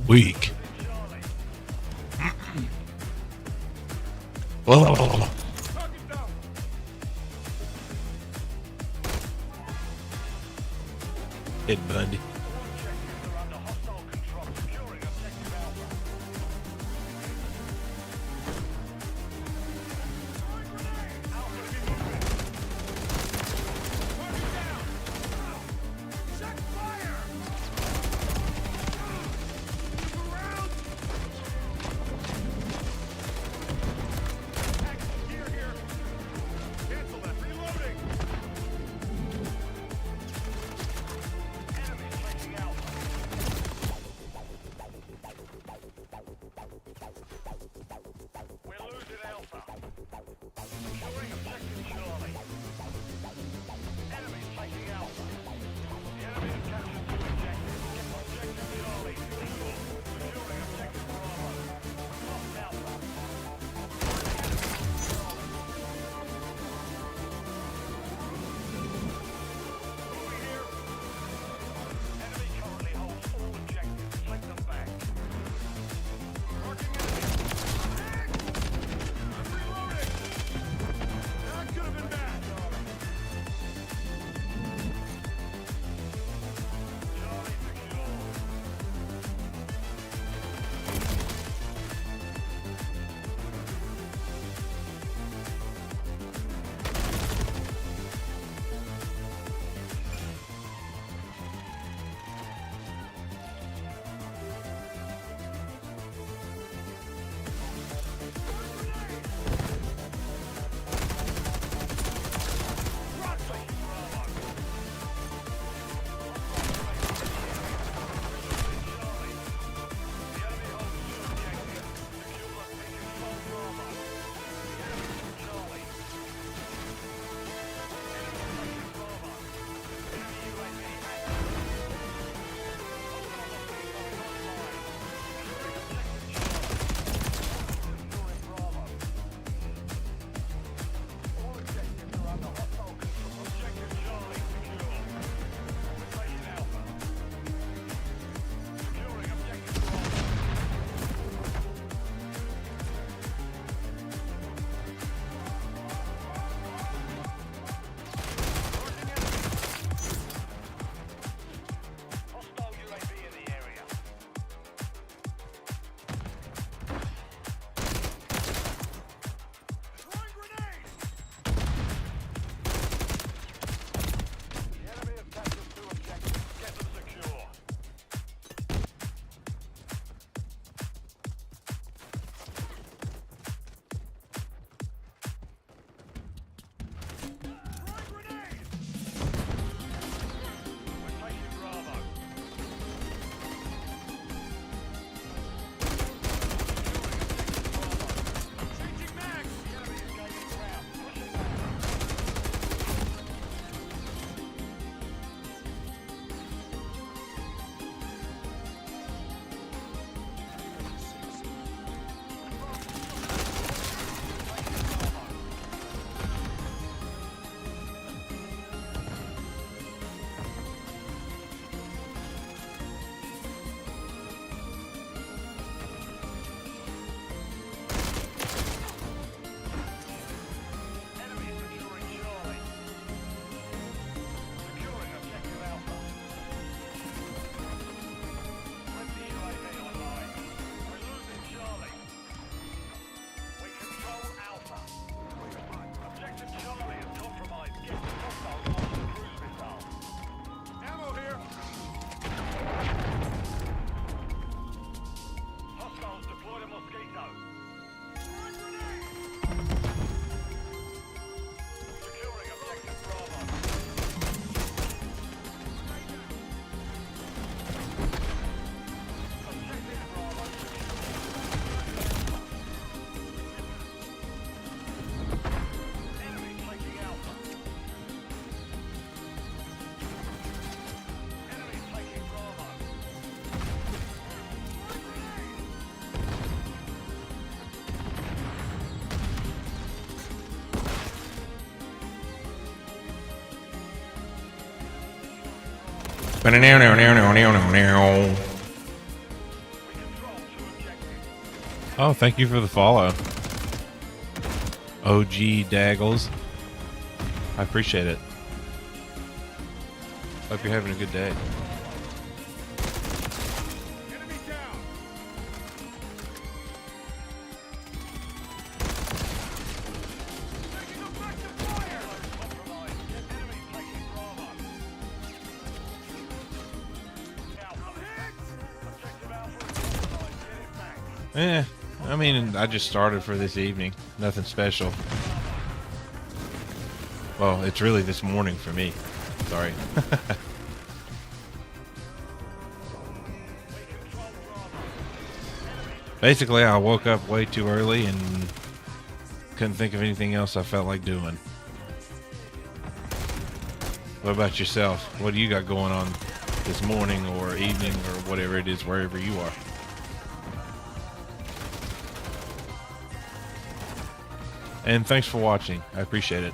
Weak. Oh. Hit Bundy. Oh, thank you for the follow. OG Daggles. I appreciate it. Hope you're having a good day. I mean, I just started for this evening. Nothing special. Well, it's really this morning for me. Sorry. Basically, I woke up way too early and couldn't think of anything else I felt like doing. What about yourself? What do you got going on this morning or evening or whatever it is, wherever you are? And thanks for watching. I appreciate it.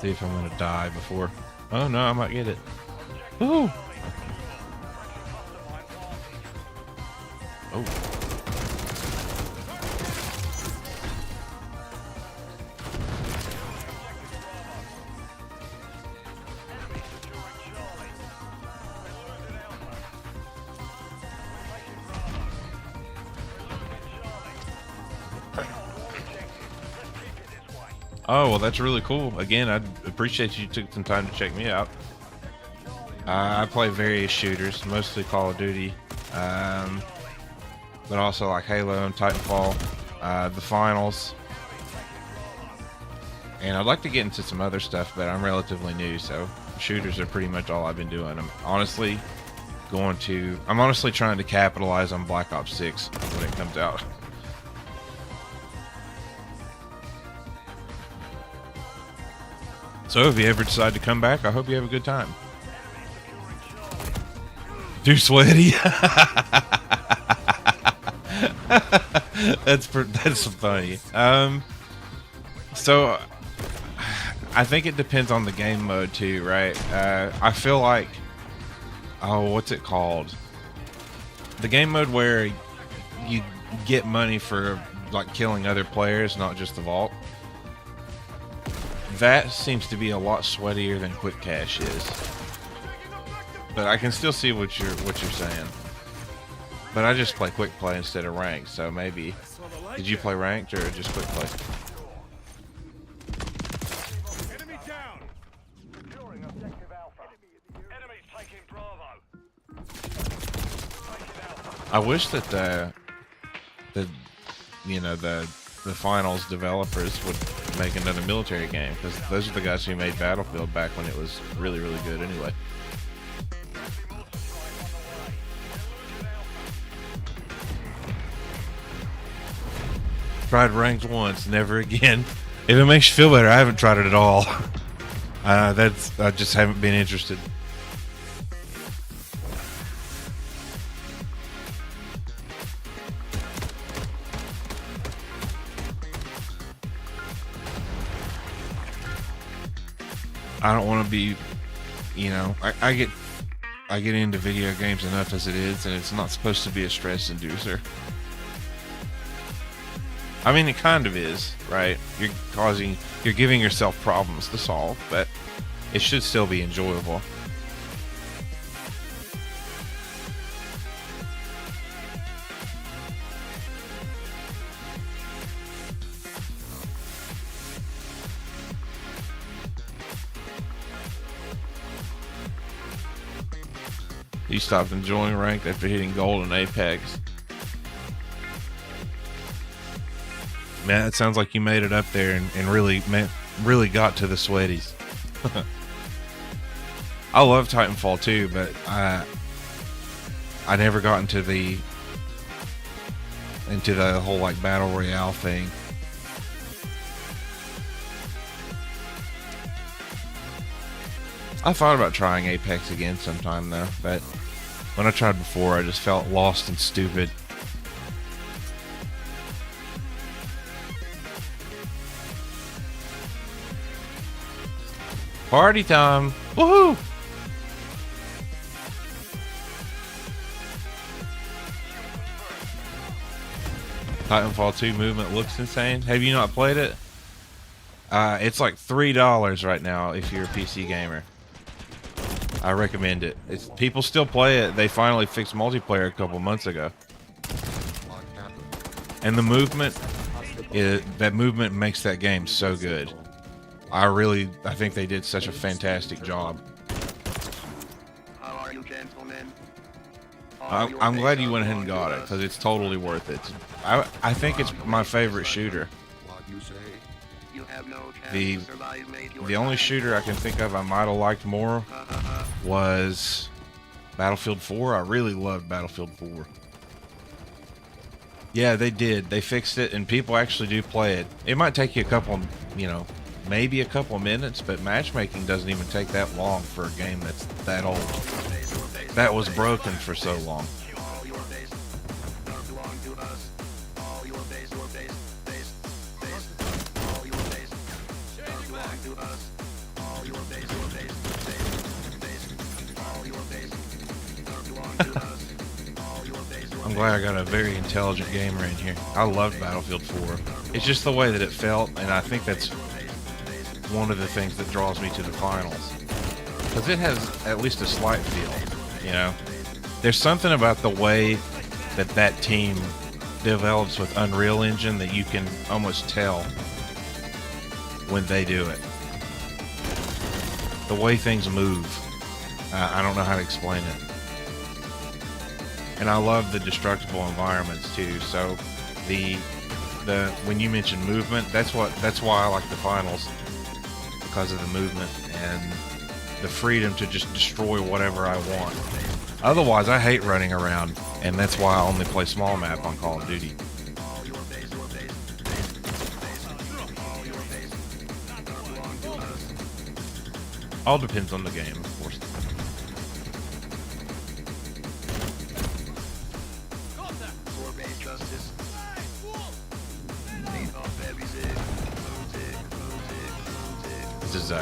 See if I'm gonna die before. Oh no, I might get it. Woo! Oh. Oh, well, that's really cool. Again, I appreciate you took some time to check me out. I play various shooters, mostly Call of Duty, but also like Halo and Titanfall, the finals. And I'd like to get into some other stuff, but I'm relatively new, so shooters are pretty much all I've been doing. I'm honestly trying to capitalize on Black Ops 6 when it comes out. So if you ever decide to come back, I hope you have a good time. Too sweaty. That's funny. So I think it depends on the game mode too, right? I feel like, oh, what's it called? The game mode where you get money for like killing other players, not just the vault. That seems to be a lot sweatier than quick cash is. But I can still see what you're saying. But I just play quick play instead of ranked, so maybe. Did you play ranked or just quick play? Enemy down. Securing objective Alpha. Enemies taking Bravo. I wish that the finals developers would make another military game, because those are the guys who made Battlefield back when it was really, really good anyway. Tried ranked once, never again. If it makes you feel better, I haven't tried it at all. I just haven't been interested. I don't want to be, I get into video games enough as it is, and it's not supposed to be a stress inducer. I mean, it kind of is, right? You're giving yourself problems to solve, but it should still be enjoyable. You stopped enjoying ranked after hitting gold in Apex. Man, it sounds like you made it up there and really got to the sweaties. I love Titanfall too, but I never got into into the whole like battle royale thing. I thought about trying Apex again sometime though, but when I tried before, I just felt lost and stupid. Party time! Woohoo! Titanfall 2 movement looks insane. Have you not played it? It's like $3 right now if you're a PC gamer. I recommend it. People still play it. They finally fixed multiplayer a couple months ago. And the movement, that movement makes that game so good. I think they did such a fantastic job. How are you, gentlemen? I'm glad you went ahead and got it, because it's totally worth it. I think it's my favorite shooter. The only shooter I can think of I might have liked more was Battlefield 4. I really loved Battlefield 4. Yeah, they did. They fixed it, and people actually do play it. It might take you a couple, maybe a couple minutes, but matchmaking doesn't even take that long for a game that's that old. That was broken for so long. I'm glad I got a very intelligent gamer in here. I loved Battlefield 4. It's just the way that it felt, and I think that's one of the things that draws me to the finals. Because it has at least a slight feel, There's something about the way that that team develops with Unreal Engine that you can almost tell when they do it. The way things move. I don't know how to explain it. And I love the destructible environments too. So when you mention movement, that's why I like the finals, because of the movement and the freedom to just destroy whatever I want. Otherwise, I hate running around, and that's why I only play small map on Call of Duty. All depends on the game, of course. This is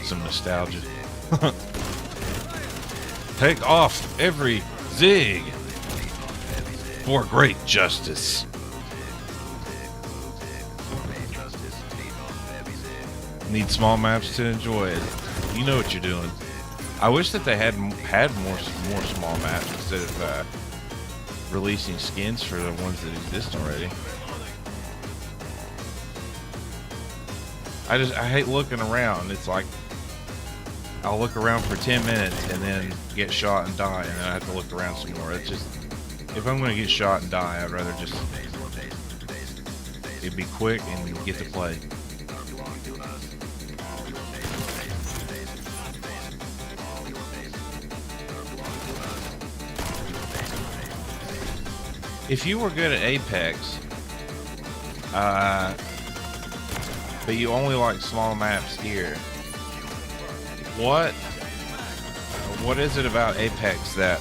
some nostalgia. Take off every zig for great justice. Need small maps to enjoy it. You know what you're doing. I wish that they had more small maps instead of releasing skins for the ones that exist already. I hate looking around. It's like I'll look around for 10 minutes and then get shot and die, and then I have to look around some more. It's just, if I'm going to get shot and die, I'd rather just it'd be quick and get to play. If you were good at Apex, but you only like small maps here, what is it about Apex that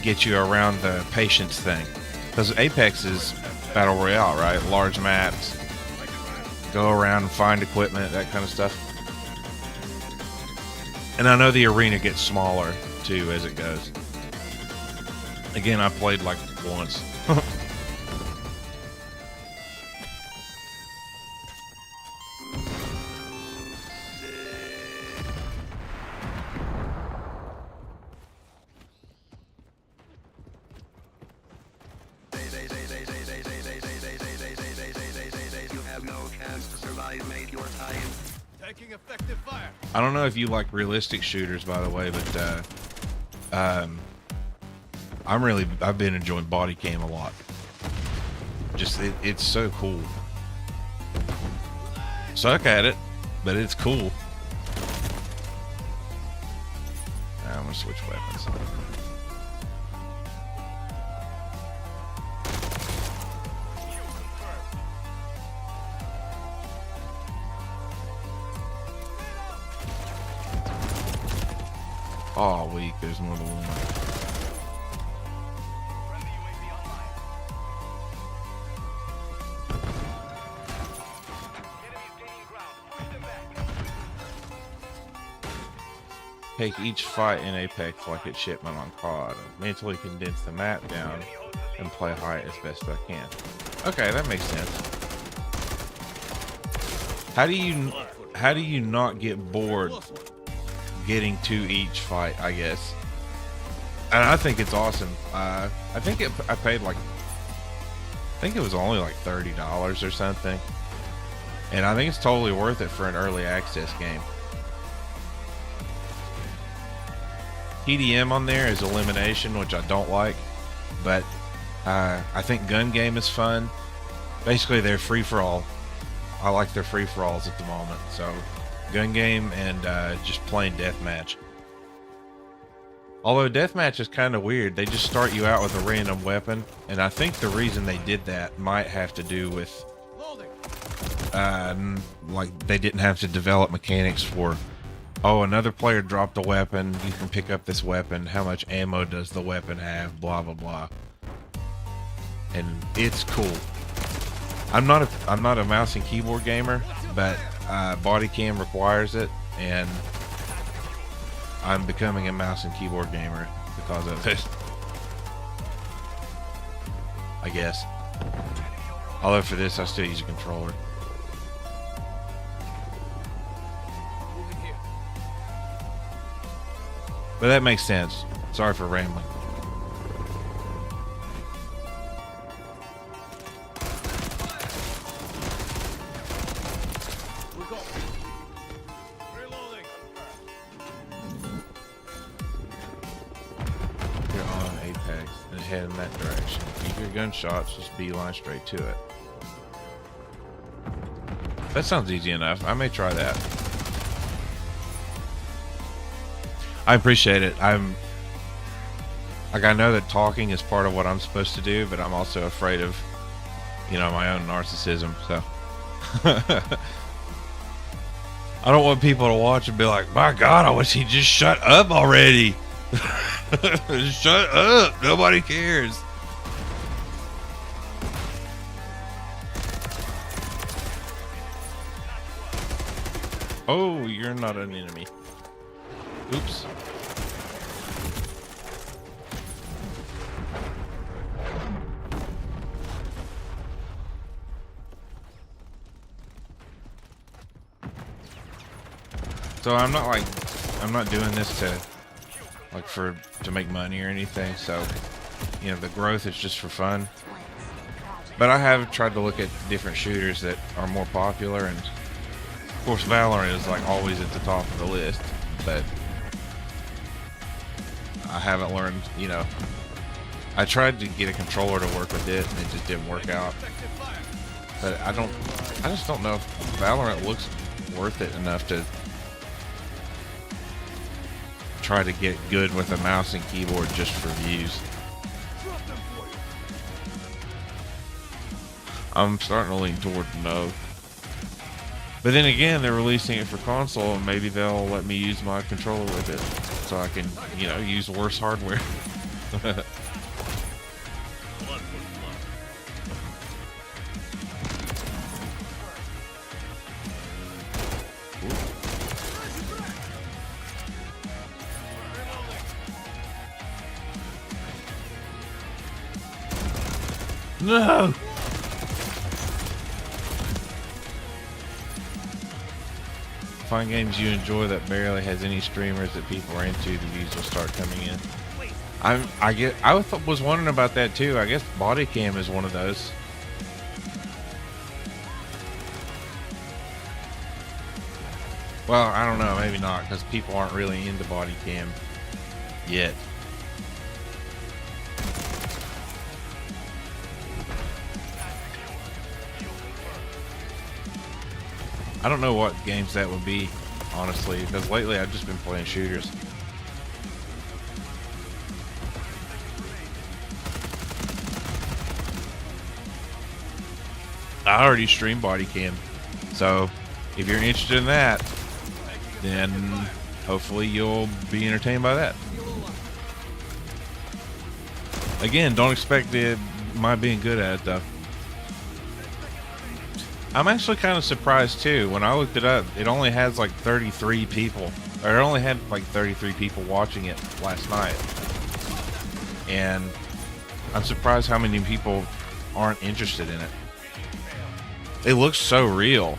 gets you around the patience thing? Because Apex is Battle Royale, right? Large maps, go around and find equipment, that kind of stuff. And I know the arena gets smaller too as it goes. Again, I played like once. I don't know if you like realistic shooters, by the way, but I've been enjoying body cam a lot. Just it's so cool. Suck at it, but it's cool. I'm gonna switch weapons. Oh, weak. There's more than one. Take each fight in Apex like it's shipment on CoD. Mentally condense the map down and play height as best I can. Okay, that makes sense. How do you not get bored getting to each fight, I guess? And I think it's awesome. I think I paid like, I think it was only like $30 or something. And I think it's totally worth it for an early access game. TDM on there is elimination, which I don't like, but I think gun game is fun. Basically, they're free for all. I like their free for alls at the moment. So, gun game and just plain deathmatch. Although deathmatch is kind of weird, they just start you out with a random weapon, and I think the reason they did that might have to do with like they didn't have to develop mechanics for, oh, another player dropped a weapon, you can pick up this weapon, how much ammo does the weapon have, blah blah blah. And it's cool. I'm not a mouse and keyboard gamer, but body cam requires it, and I'm becoming a mouse and keyboard gamer because of it, I guess. Although for this I still use a controller. But that makes sense. Sorry for rambling. You're on Apex and head in that direction. Keep your gunshots, just beeline straight to it. That sounds easy enough. I may try that. I appreciate it. I know that talking is part of what I'm supposed to do, but I'm also afraid of, you know, my own narcissism. So I don't want people to watch and be like, my God, I wish he'd just shut up already. Shut up. Nobody cares. Oh, you're not an enemy. Oops. So I'm not doing this to make money or anything. So, you know, the growth is just for fun. But I have tried to look at different shooters that are more popular, and of course Valorant is like always at the top of the list, but I haven't learned, you know, I tried to get a controller to work with it and it just didn't work out. But I just don't know if Valorant looks worth it enough to try to get good with a mouse and keyboard just for views. I'm starting to lean toward no. But then again, they're releasing it for console, and maybe they'll let me use my controller with it, so I can, you know, use worse hardware. No! Find games you enjoy that barely has any streamers that people are into. The views will start coming in. I was wondering about that too. I guess body cam is one of those. Well, I don't know, maybe not, because people aren't really into body cam yet. I don't know what games that would be, honestly, because lately I've just been playing shooters. I already stream body cam, so if you're interested in that, then hopefully you'll be entertained by that. Again, don't expect my being good at it though. I'm actually kind of surprised too. When I looked it up, it only has like 33 people, or it only had like 33 people watching it last night. And I'm surprised how many people aren't interested in it. It looks so real.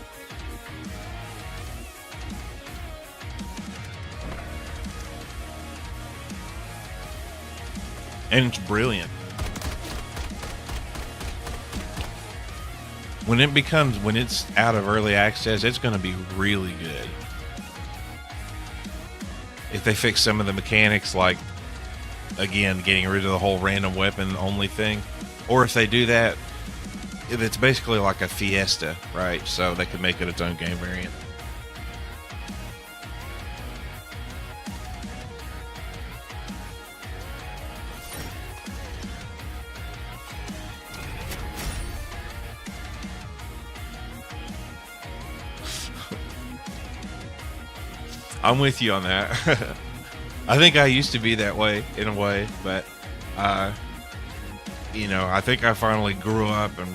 And it's brilliant. When it's out of early access, it's going to be really good. If they fix some of the mechanics, like, again, getting rid of the whole random weapon only thing. Or if they do that, it's basically like a Fiesta, right? So they could make it its own game variant. I'm with you on that. I think I used to be that way in a way, but you know, I think I finally grew up, and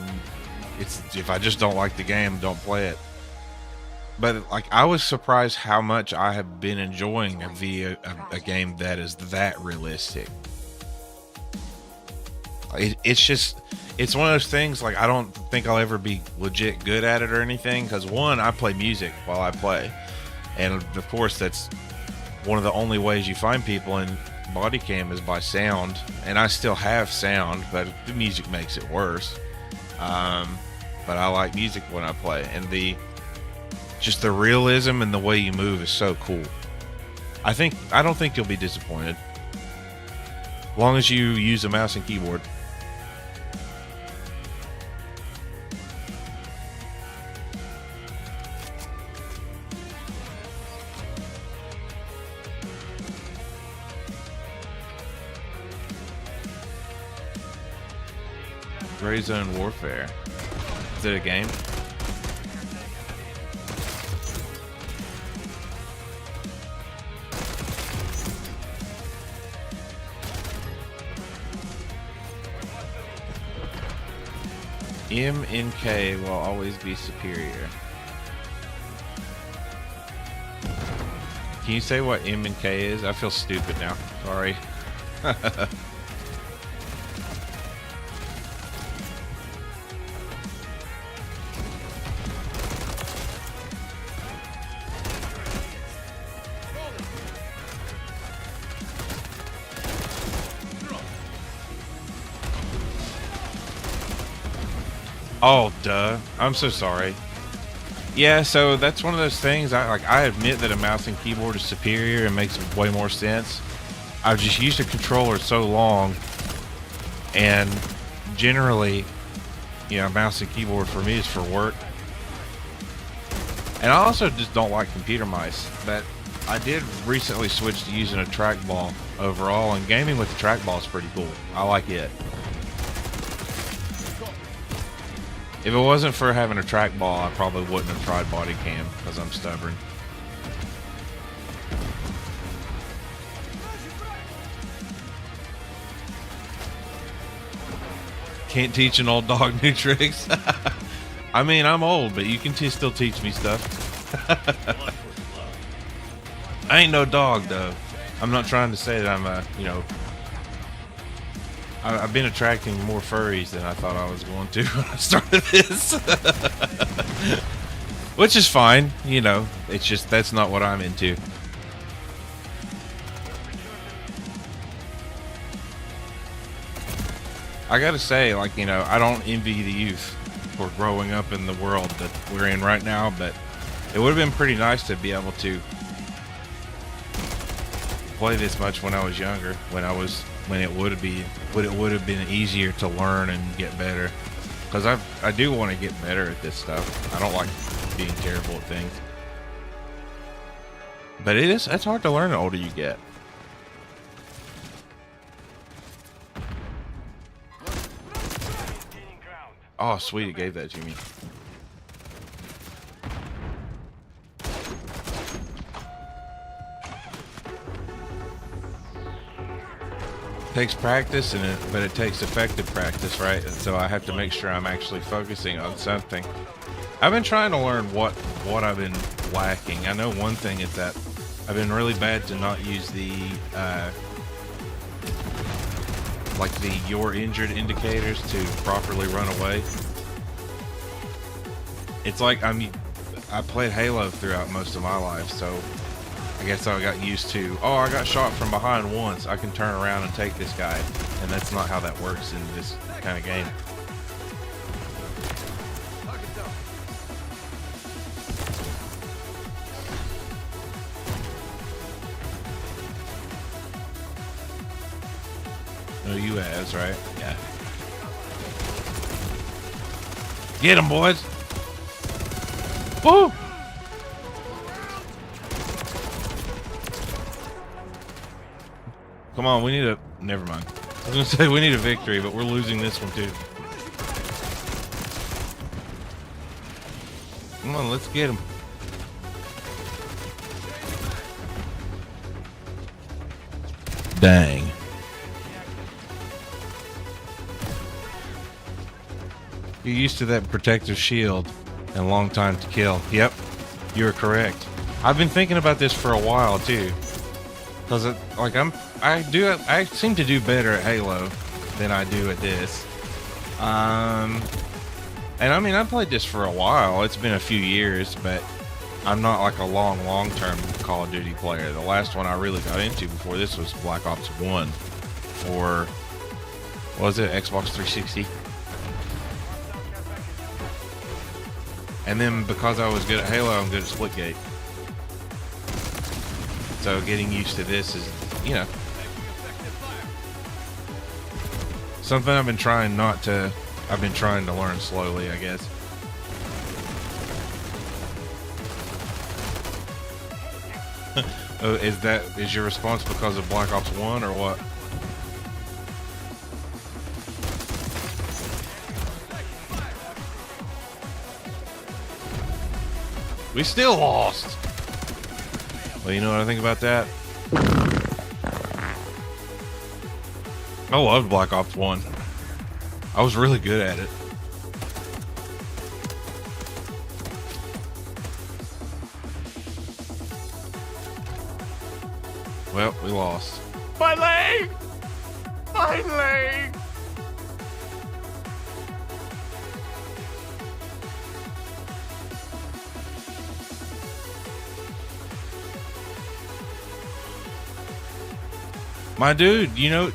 it's, if I just don't like the game, don't play it. But like, I was surprised how much I have been enjoying a game that is that realistic. It's one of those things, like, I don't think I'll ever be legit good at it or anything, because one, I play music while I play. And of course, that's one of the only ways you find people in body cam is by sound. And I still have sound, but the music makes it worse. But I like music when I play, and just the realism and the way you move is so cool. I don't think you'll be disappointed, as long as you use a mouse and keyboard. Gray Zone Warfare. Is it a game? M and K will always be superior. Can you say what M and K is? I feel stupid now. Sorry. Oh, duh. I'm so sorry. Yeah, so that's one of those things. I admit that a mouse and keyboard is superior and makes way more sense. I've just used a controller so long, and generally, you know, mouse and keyboard for me is for work. And I also just don't like computer mice. But I did recently switch to using a trackball overall, and gaming with the trackball is pretty cool. I like it. If it wasn't for having a trackball, I probably wouldn't have tried body cam, because I'm stubborn. Can't teach an old dog new tricks. I mean, I'm old, but you can still teach me stuff. I ain't no dog, though. I'm not trying to say that I'm a, you know, I've been attracting more furries than I thought I was going to when I started this. Which is fine, you know, it's just, that's not what I'm into. I gotta say, like, you know, I don't envy the youth for growing up in the world that we're in right now, but it would have been pretty nice to be able to play this much when I was younger, when it would have been easier to learn and get better, because I do want to get better at this stuff. I don't like being terrible at things, but it's hard to learn the older you get. Oh, sweet, it gave that to me. takes practice, but it takes effective practice, right? And so I have to make sure I'm actually focusing on something. I've been trying to learn what I've been lacking. I know one thing is that I've been really bad to not use the like the "you're injured" indicators to properly run away. It's like I played Halo throughout most of my life, so I guess I got used to, oh, I got shot from behind once, I can turn around and take this guy, and that's not how that works in this kind of game. No, you has, right? Yeah. Get him, boys! Woo! Come on, we need a... Never mind. I was gonna say we need a victory, but we're losing this one too. Come on, let's get him. Dang. You're used to that protective shield and long time to kill. Yep, you're correct. I've been thinking about this for a while too, because like I seem to do better at Halo than I do at this. And I mean, I played this for a while. It's been a few years, but I'm not like a long-term Call of Duty player. The last one I really got into before this was Black Ops 1 for, what was it, Xbox 360? And then because I was good at Halo, I'm good at Splitgate. So getting used to this is, you know, something I've been trying to learn slowly, I guess. Oh, is your response because of Black Ops 1 or what? We still lost. Well, you know what I think about that? I loved Black Ops 1. I was really good at it. Well, we lost. My leg! My leg! My dude, you know,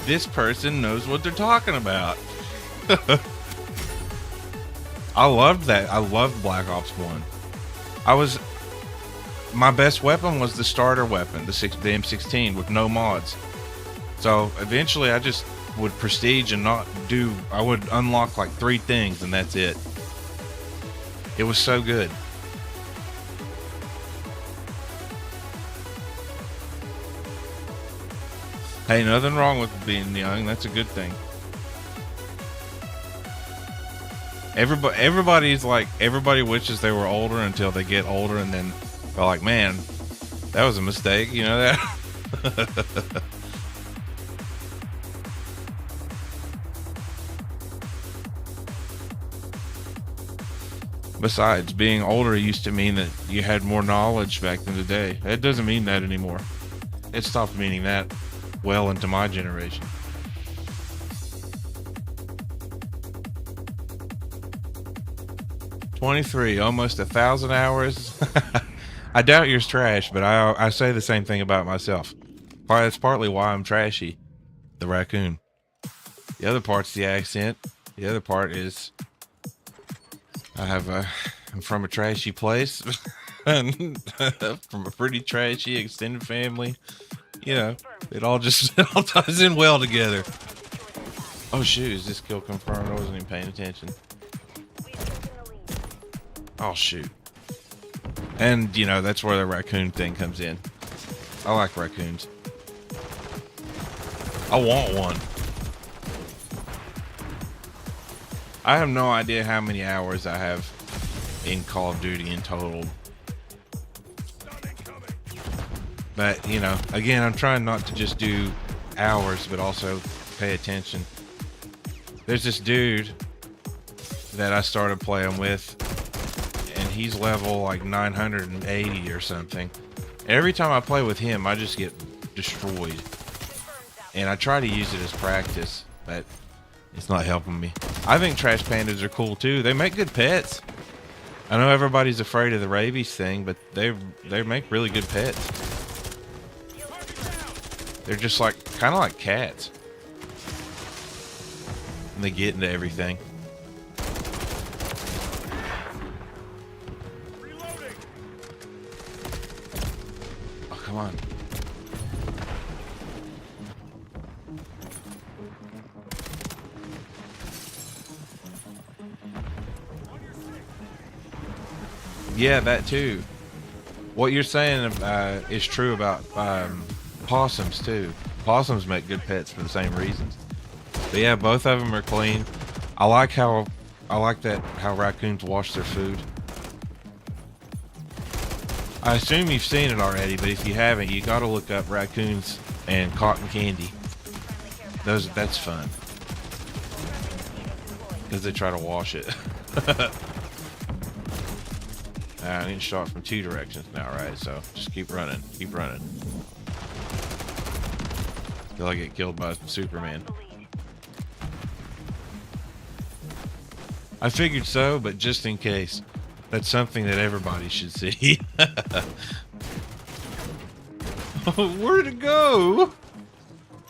this person knows what they're talking about. I loved that. I loved Black Ops 1. My best weapon was the starter weapon, the M16 with no mods. So eventually I just would prestige and I would unlock like 3 things and that's it. It was so good. Hey, nothing wrong with being young. That's a good thing. Everybody wishes they were older until they get older and then they're like, man, that was a mistake. You know that? Besides, being older used to mean that you had more knowledge back in the day. It doesn't mean that anymore. It stopped meaning that well into my generation. $23, almost 1,000 hours. I doubt yours trash, but I say the same thing about myself. It's partly why I'm trashy, the raccoon. The other part's the accent. The other part is I'm from a trashy place, from a pretty trashy extended family. You know, it all ties in well together. Oh shoot, is this kill confirmed? I wasn't even paying attention. Oh shoot. And you know, that's where the raccoon thing comes in. I like raccoons. I want one. I have no idea how many hours I have in Call of Duty in total. But, you know, again, I'm trying not to just do hours, but also pay attention. There's this dude that I started playing with, and he's level like 980 or something. Every time I play with him, I just get destroyed. And I try to use it as practice, but it's not helping me. I think trash pandas are cool too. They make good pets. I know everybody's afraid of the rabies thing, but they make really good pets. They're just like kind of like cats. And they get into everything. Oh, come on. Yeah, that too. What you're saying is true about possums too. Possums make good pets for the same reasons. But yeah, both of them are clean. I like how raccoons wash their food. I assume you've seen it already, but if you haven't, you got to look up raccoons and cotton candy. That's fun because they try to wash it. I'm getting shot from 2 directions now, right? So just keep running, keep running. Till I get killed by Superman. I figured so, but just in case, that's something that everybody should see. Where'd it go?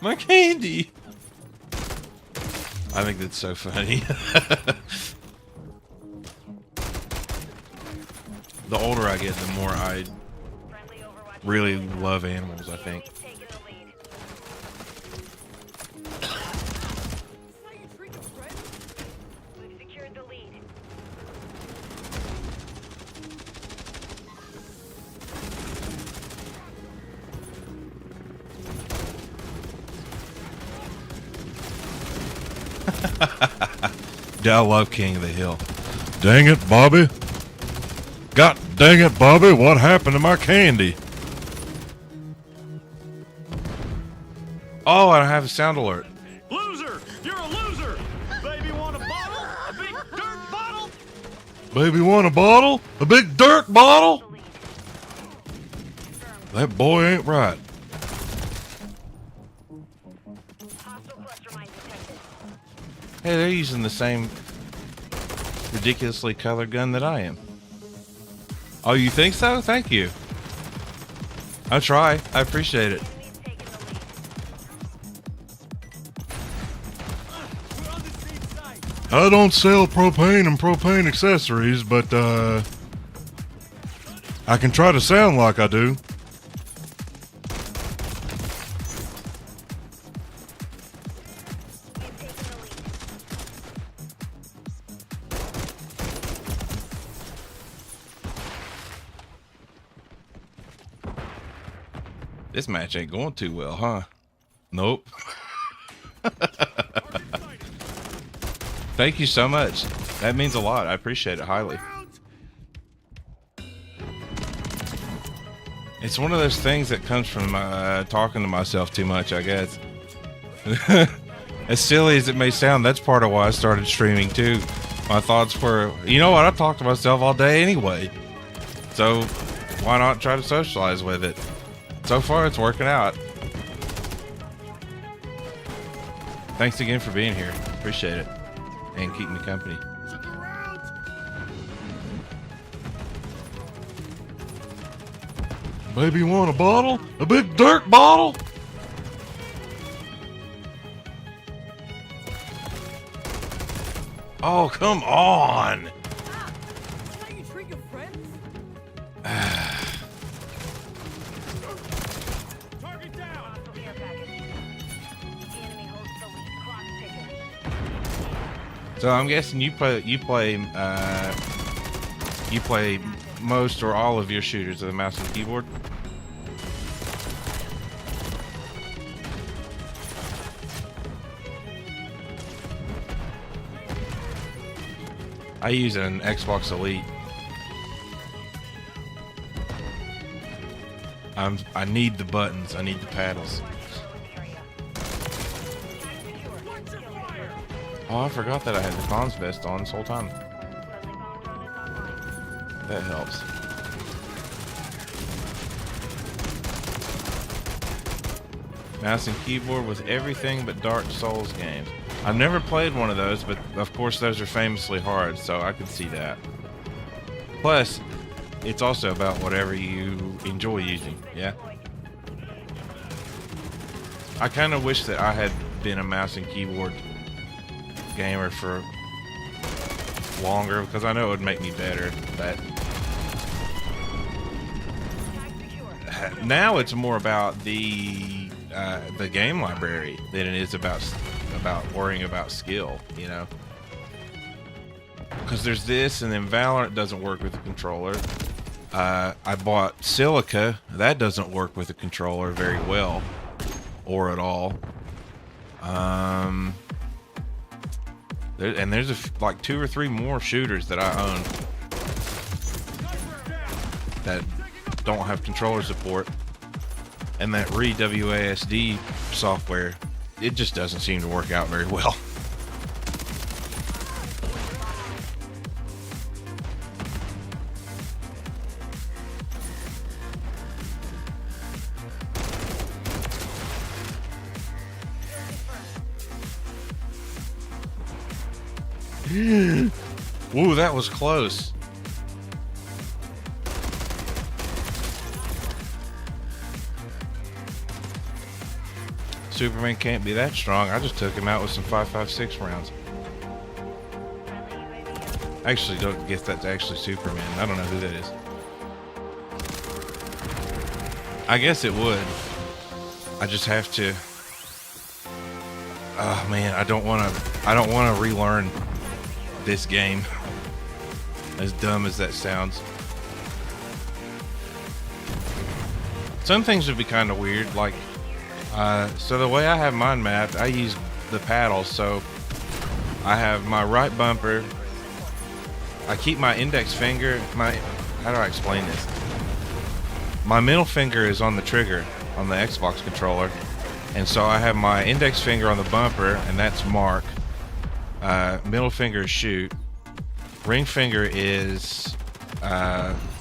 My candy. I think that's so funny. The older I get, the more I really love animals, I think. Dude, I love King of the Hill. Dang it, Bobby. God dang it, Bobby. What happened to my candy? Oh, I have a sound alert. Loser! You're a loser! Baby want a bottle? A big dirt bottle? Baby want a bottle? A big dirt bottle? That boy ain't right. Hey, they're using the same ridiculously colored gun that I am. Oh, you think so? Thank you. I'll try. I appreciate it. I don't sell propane and propane accessories, but I can try to sound like I do. This match ain't going too well, huh? Nope. Thank you so much. That means a lot. I appreciate it highly. It's one of those things that comes from talking to myself too much, I guess. As silly as it may sound, that's part of why I started streaming too. My thoughts were, you know what, I talk to myself all day anyway. So why not try to socialize with it? So far, it's working out. Thanks again for being here. Appreciate it. And keeping me company. Baby, you want a bottle? A big dirt bottle? Oh, come on. So I'm guessing you play most or all of your shooters with a mouse and keyboard. I use an Xbox Elite. I need the buttons. I need the paddles. Oh, I forgot that I had the cons vest on this whole time. That helps. Mouse and keyboard with everything but Dark Souls games. I've never played one of those, but of course those are famously hard, so I could see that. Plus, it's also about whatever you enjoy using, yeah? I kind of wish that I had been a mouse and keyboard gamer for longer, because I know it would make me better, but now it's more about the game library than it is about worrying about skill, you know? Because there's this, and then Valorant doesn't work with the controller. I bought Silica. That doesn't work with the controller very well, or at all. There's like 2 or 3 more shooters that I own that don't have controller support. And that WASD software, it just doesn't seem to work out very well. Woo, that was close. Superman can't be that strong. I just took him out with some 5.56 rounds. Actually, don't guess that's actually Superman. I don't know who that is. I guess it would. I just have to. Oh man, I don't want to relearn this game. As dumb as that sounds. Some things would be kind of weird, like. So the way I have mine mapped, I use the paddles. So I have my right bumper. I keep my index finger. How do I explain this? My middle finger is on the trigger on the Xbox controller, and so I have my index finger on the bumper, and that's mark. Middle finger is shoot. Ring finger is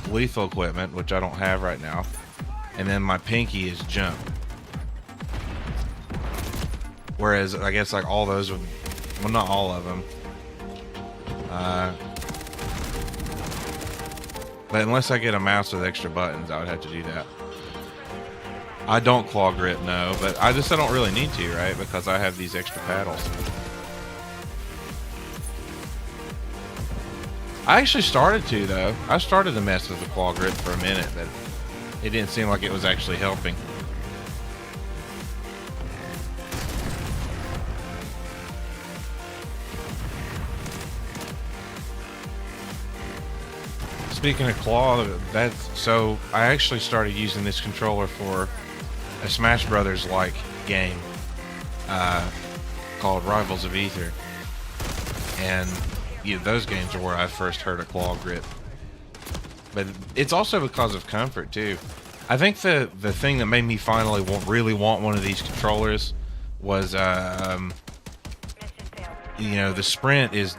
lethal equipment, which I don't have right now, and then my pinky is jump. Whereas, I guess, like, all those would... Well, not all of them. But unless I get a mouse with extra buttons, I would have to do that. I don't claw grip, no. But I don't really need to, right? Because I have these extra paddles. I actually started to, though. I started to mess with the claw grip for a minute, but it didn't seem like it was actually helping. Speaking of claw, so I actually started using this controller for a Smash Brothers like game called Rivals of Ether, and those games are where I first heard of claw grip. But it's also because of comfort too. I think the thing that made me finally really want one of these controllers was the sprint is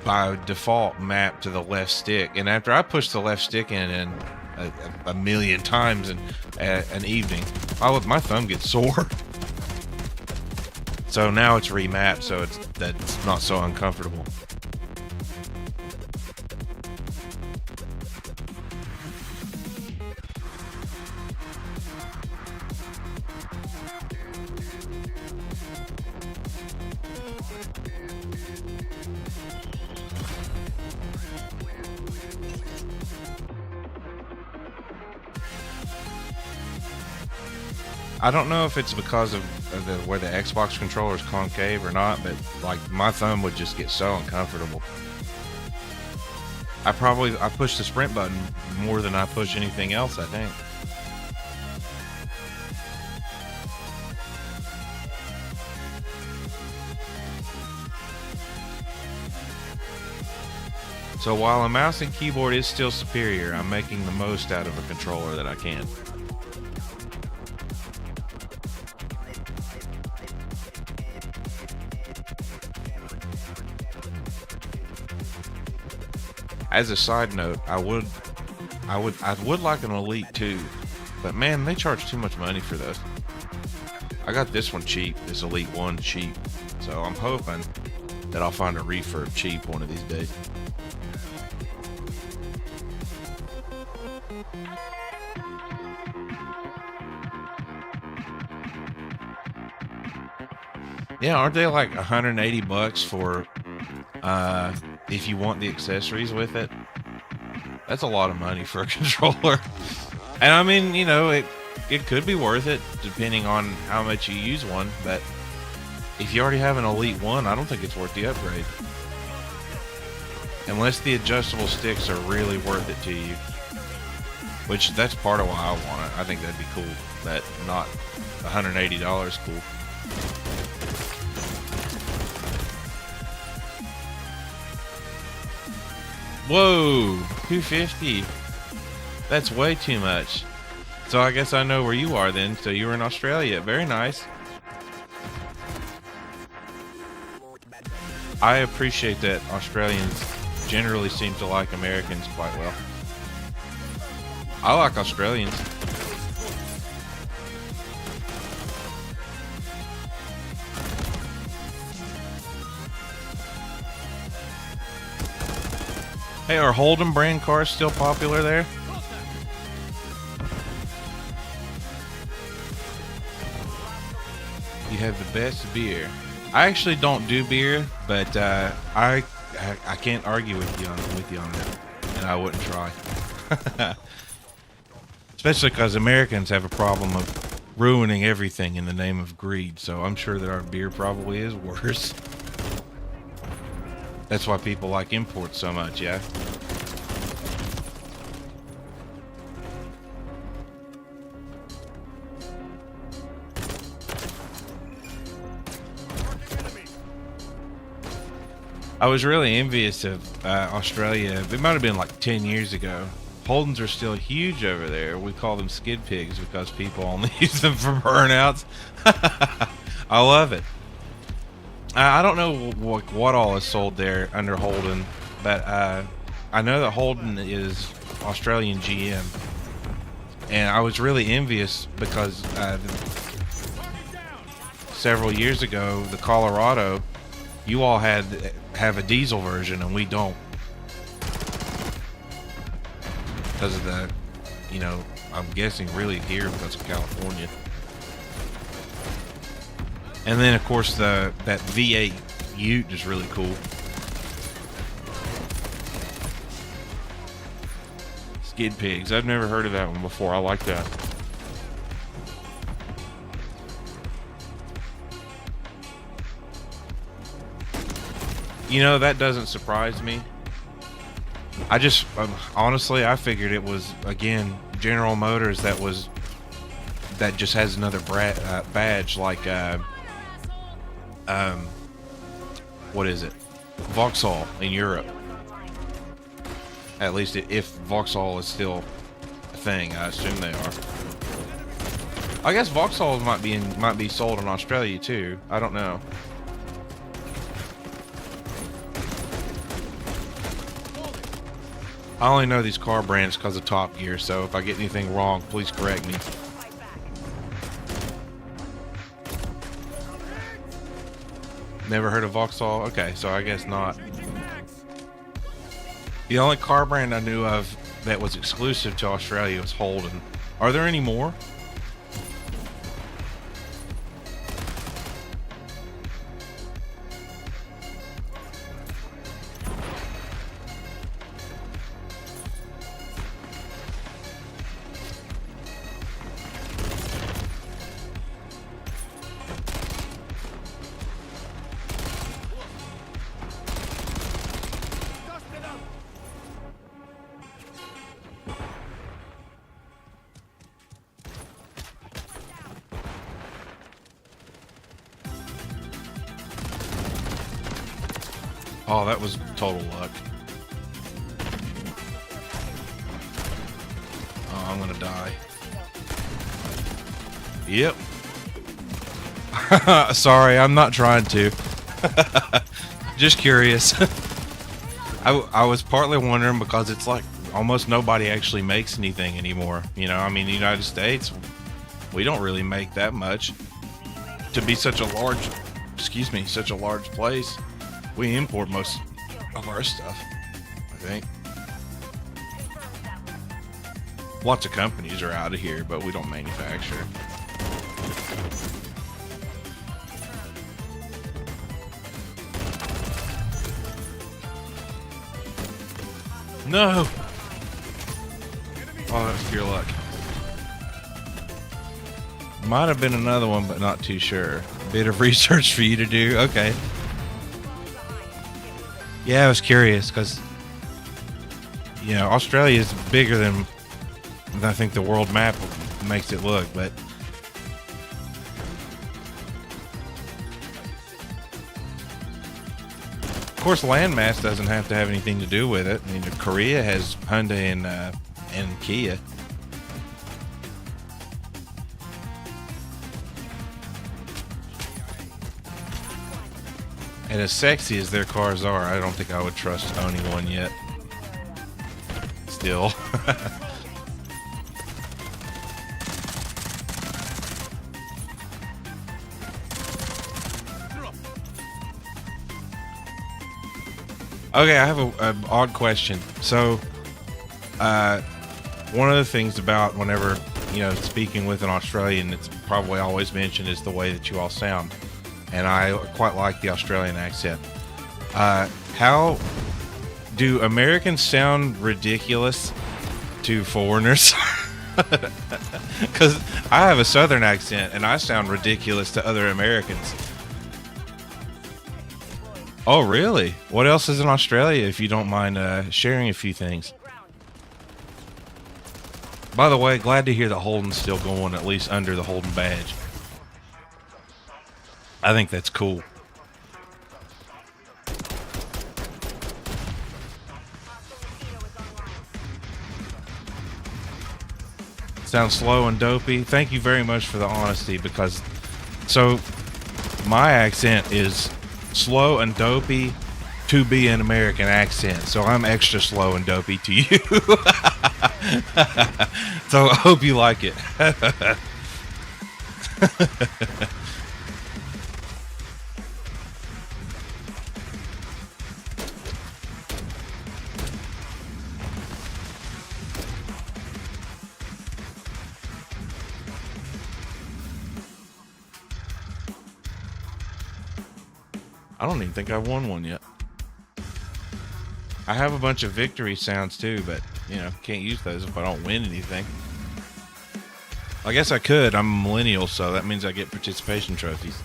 by default mapped to the left stick, and after I push the left stick in a million times in an evening, my thumb gets sore. So now it's remapped so that's not so uncomfortable. I don't know if it's because of where the Xbox controller is concave or not, but like my thumb would just get so uncomfortable. I push the sprint button more than I push anything else, I think. So while a mouse and keyboard is still superior, I'm making the most out of a controller that I can. As a side note, I would like an Elite 2, but man, they charge too much money for those. I got this one cheap, this Elite 1 cheap, so I'm hoping that I'll find a refurb cheap one of these days. Yeah, aren't they like 180 bucks for if you want the accessories with it? That's a lot of money for a controller. And I mean, you know, it could be worth it depending on how much you use one, but if you already have an Elite 1, I don't think it's worth the upgrade. Unless the adjustable sticks are really worth it to you. Which, that's part of why I want it. I think that'd be cool. But not $180 cool. Whoa, 250. That's way too much. So I guess I know where you are then. So you were in Australia. Very nice. I appreciate that Australians generally seem to like Americans quite well. I like Australians. Hey, are Holden brand cars still popular there? You have the best beer. I actually don't do beer, but I can't argue with you on that, and I wouldn't try. Especially because Americans have a problem of ruining everything in the name of greed, so I'm sure that our beer probably is worse. That's why people like imports so much, yeah? I was really envious of Australia. It might have been like 10 years ago. Holdens are still huge over there. We call them skid pigs because people only use them for burnouts. I love it. I don't know what all is sold there under Holden, but I know that Holden is Australian GM, and I was really envious because several years ago, the Colorado, you all have a diesel version and we don't, because of the, you know, I'm guessing really here because of California. And then of course that V8 Ute is really cool. Skid pigs. I've never heard of that one before. I like that. You know, that doesn't surprise me. I just honestly, I figured it was again General Motors that just has another badge like what is it? Vauxhall in Europe. At least if Vauxhall is still a thing, I assume they are. I guess Vauxhall might be sold in Australia too. I don't know. I only know these car brands because of Top Gear, so if I get anything wrong, please correct me. Never heard of Vauxhall? Okay, so I guess not. The only car brand I knew of that was exclusive to Australia was Holden. Are there any more? Oh, that was total luck. Oh, I'm gonna die. Yep. Sorry, I'm not trying to. Just curious. I was partly wondering because it's like almost nobody actually makes anything anymore. You know, I mean, the United States, we don't really make that much. To be such a large, such a large place, we import most of our stuff, I think. Lots of companies are out of here, but we don't manufacture. No! Oh, that's pure luck. Might have been another one, but not too sure. Bit of research for you to do. Okay. Yeah, I was curious because, you know, Australia is bigger than I think the world map makes it look, but of course, landmass doesn't have to have anything to do with it. I mean, Korea has Hyundai and Kia. And as sexy as their cars are, I don't think I would trust owning one yet. Still. Okay, I have an odd question. So, one of the things about whenever, you know, speaking with an Australian, it's probably always mentioned is the way that you all sound. And I quite like the Australian accent. How do Americans sound ridiculous to foreigners? Because I have a Southern accent and I sound ridiculous to other Americans. Oh, really? What else is in Australia, if you don't mind sharing a few things? By the way, glad to hear that Holden's still going, at least under the Holden badge. I think that's cool. Sounds slow and dopey. Thank you very much for the honesty, because so my accent is slow and dopey to be an American accent, so I'm extra slow and dopey to you. So I hope you like it. I don't even think I've won one yet. I have a bunch of victory sounds too, but, you know, can't use those if I don't win anything. I guess I could. I'm a millennial, so that means I get participation trophies.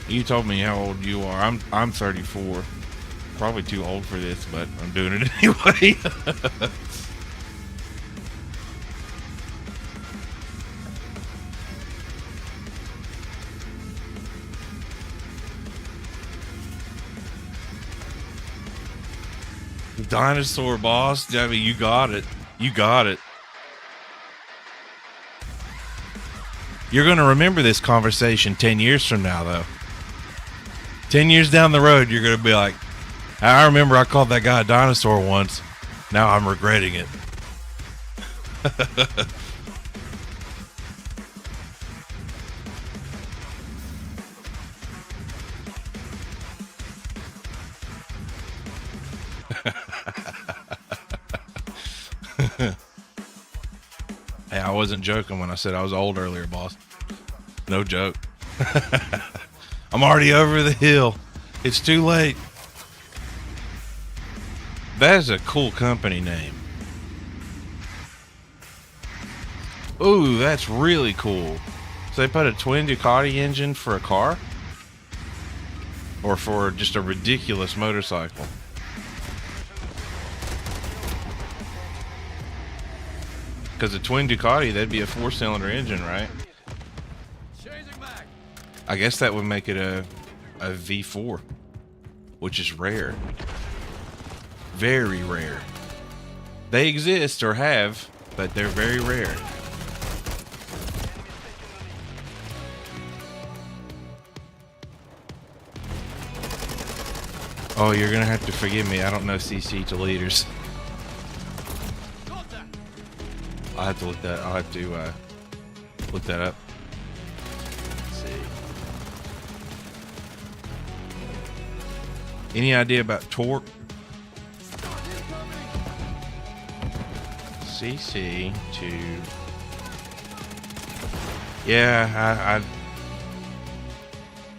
You told me how old you are. I'm 34. Probably too old for this, but I'm doing it anyway. Dinosaur boss, I mean, you got it. You got it. You're going to remember this conversation 10 years from now, though. 10 years down the road, you're going to be like, I remember I called that guy a dinosaur once. Now I'm regretting it. Hey, I wasn't joking when I said I was old earlier, boss. No joke. I'm already over the hill. It's too late. That is a cool company name. Ooh, that's really cool. So they put a twin Ducati engine for a car? Or for just a ridiculous motorcycle? Because a twin Ducati, that'd be a 4-cylinder engine, right? I guess that would make it a V4, which is rare. Very rare. They exist or have, but they're very rare. Oh, you're gonna have to forgive me. I don't know CC to liters. I'll have to look that. I'll have to look that up. Let's see. Any idea about torque? CC to. Yeah,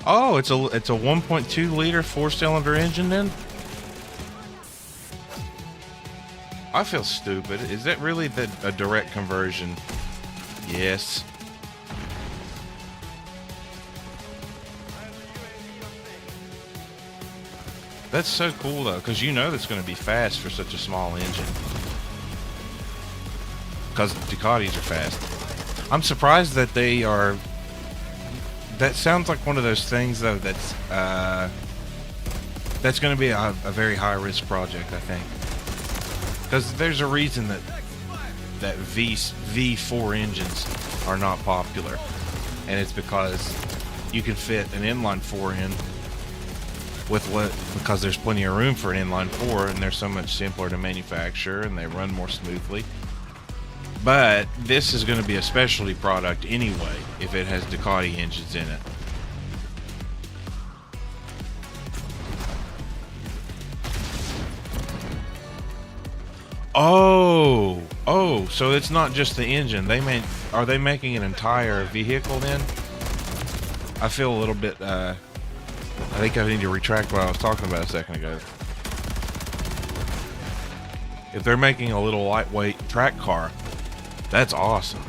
Oh, it's a 1.2 liter 4-cylinder engine then? I feel stupid. Is that really a direct conversion? Yes. That's so cool though, because you know that's going to be fast for such a small engine. Because Ducatis are fast. I'm surprised that they are. That sounds like one of those things though that's going to be a very high risk project, I think. Because there's a reason that V4 engines are not popular, and it's because you can fit an inline 4 in because there's plenty of room for an inline 4, and they're so much simpler to manufacture and they run more smoothly. But this is going to be a specialty product anyway if it has Ducati engines in it. Oh, so it's not just the engine. Are they making an entire vehicle then? I feel a little bit, I think I need to retract what I was talking about a second ago. If they're making a little lightweight track car, that's awesome.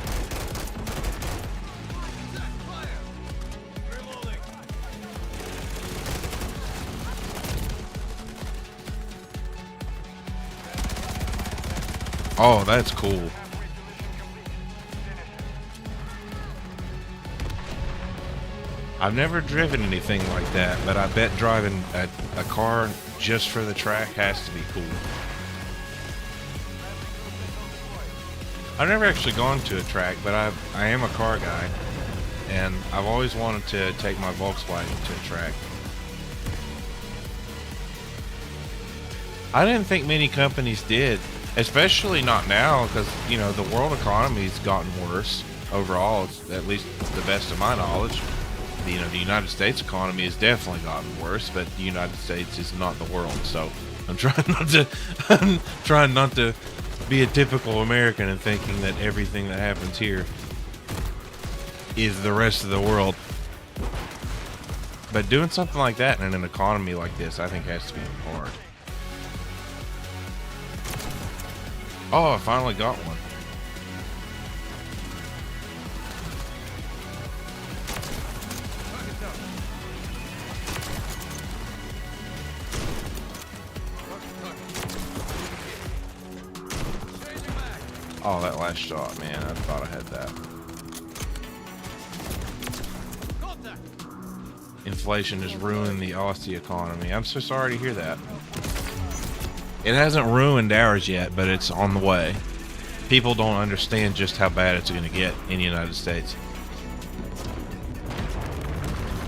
Oh, that's cool. I've never driven anything like that, but I bet driving a car just for the track has to be cool. I've never actually gone to a track, but I am a car guy, and I've always wanted to take my Volkswagen to a track. I didn't think many companies did, especially not now, because, you know, the world economy's gotten worse overall, at least to the best of my knowledge. You know, the United States economy has definitely gotten worse, but the United States is not the world, so I'm trying not to be a typical American and thinking that everything that happens here is the rest of the world. But doing something like that in an economy like this, I think has to be hard. Oh, I finally got one. Oh, that last shot, man. I thought I had that. Inflation has ruined the Aussie economy. I'm so sorry to hear that. It hasn't ruined ours yet, but it's on the way. People don't understand just how bad it's going to get in the United States.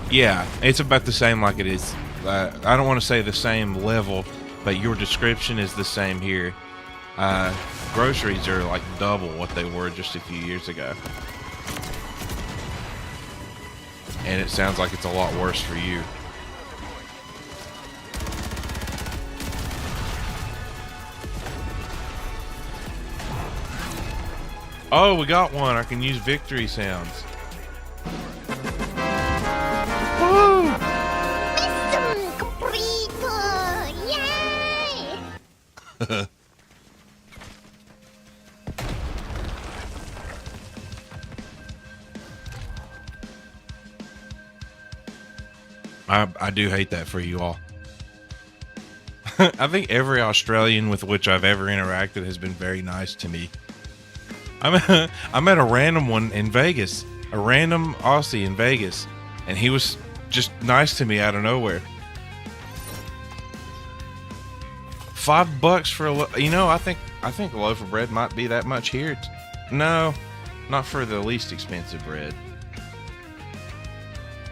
Yeah, it's about the same like it is. I don't want to say the same level, but your description is the same here. Groceries are like double what they were just a few years ago. And it sounds like it's a lot worse for you. Oh, we got one. I can use victory sounds. Woo! Mission complete! Yay! I do hate that for you all. I think every Australian with which I've ever interacted has been very nice to me. I met a random one in Vegas, a random Aussie in Vegas, and he was just nice to me out of nowhere. $5 for a you know, I think a loaf of bread might be that much here. No, not for the least expensive bread.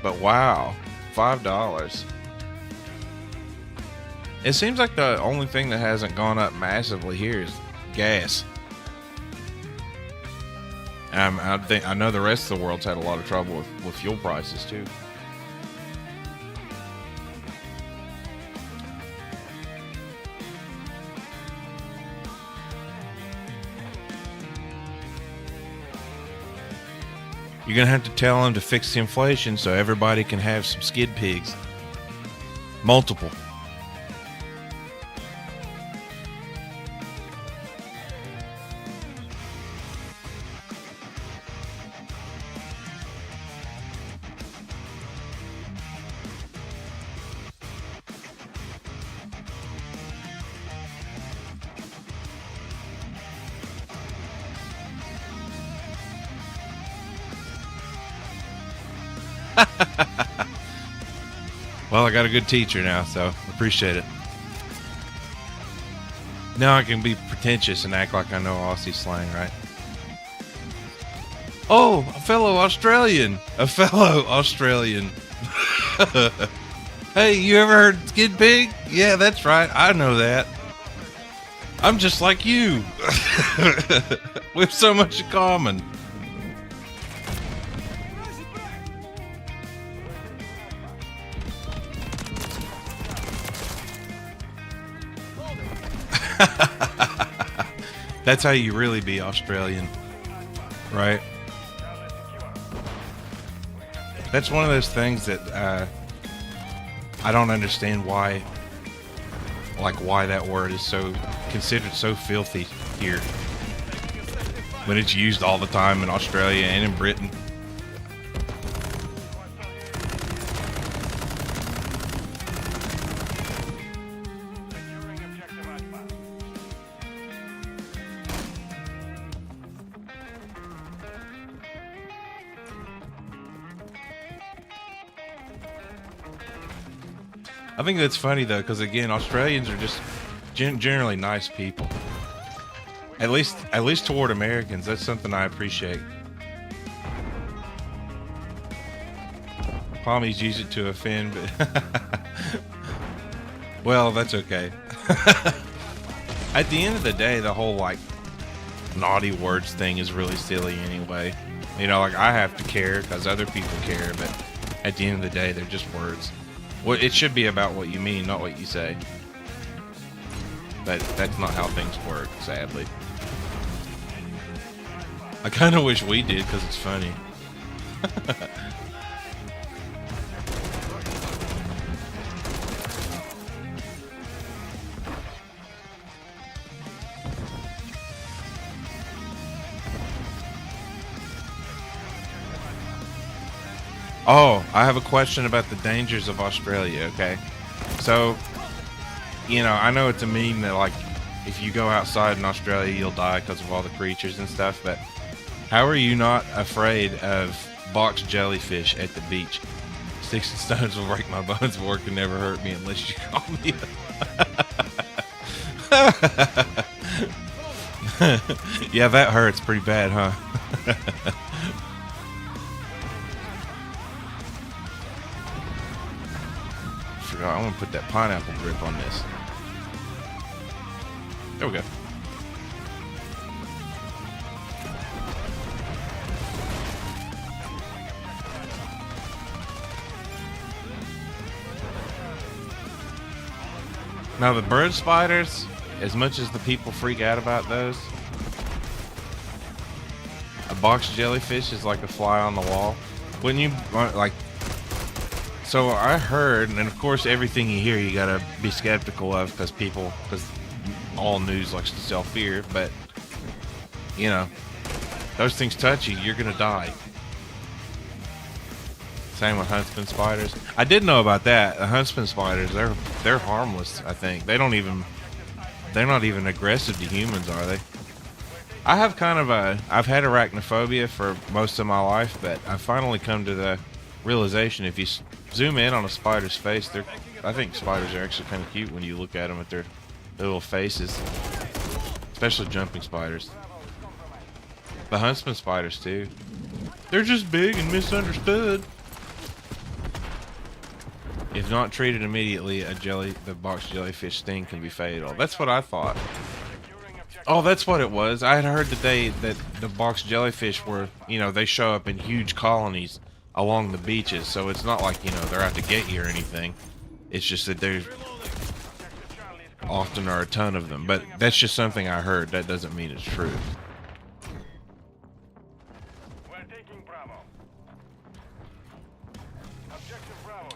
But wow, $5. It seems like the only thing that hasn't gone up massively here is gas. I know the rest of the world's had a lot of trouble with fuel prices too. You're gonna have to tell them to fix the inflation so everybody can have some skid pigs. Multiple. Well, I got a good teacher now, so appreciate it. Now I can be pretentious and act like I know Aussie slang, right? Oh, a fellow Australian. A fellow Australian. Hey, you ever heard skid pig? Yeah, that's right. I know that. I'm just like you. We have so much in common. That's how you really be Australian, right? That's one of those things that I don't understand why that word is so considered so filthy here when it's used all the time in Australia and in Britain. I think that's funny though, because again, Australians are just generally nice people. At least toward Americans. That's something I appreciate. Palmies use it to offend, but well, that's okay. At the end of the day, the whole like naughty words thing is really silly anyway. You know, like I have to care because other people care, but at the end of the day, they're just words. Well, it should be about what you mean, not what you say. But that's not how things work, sadly. I kind of wish we did because it's funny. Oh, I have a question about the dangers of Australia, okay? So, you know, I know it's a meme that, like, if you go outside in Australia, you'll die because of all the creatures and stuff, but how are you not afraid of box jellyfish at the beach? Sticks and stones will break my bones, but work can never hurt me unless you call me Yeah, that hurts pretty bad, huh? I'm gonna put that pineapple grip on this. There we go. Now the bird spiders, as much as the people freak out about those, a box jellyfish is like a fly on the wall. Wouldn't you like? So I heard, and of course everything you hear you gotta be skeptical of because all news likes to sell fear, but you know, those things touch you, you're gonna die. Same with huntsman spiders. I did know about that. The huntsman spiders, they're harmless, I think. They're not even aggressive to humans, are they? I have I've had arachnophobia for most of my life, but I've finally come to the realization if you zoom in on a spider's face, I think spiders are actually kind of cute when you look at them at their little faces, especially jumping spiders. The huntsman spiders too. They're just big and misunderstood. If not treated immediately, the box jellyfish sting can be fatal. That's what I thought. Oh, that's what it was. I had heard today that the box jellyfish were, you know, they show up in huge colonies along the beaches. So it's not like, you know, they're out to get you or anything. It's just that there's often are a ton of them. But that's just something I heard. That doesn't mean it's true.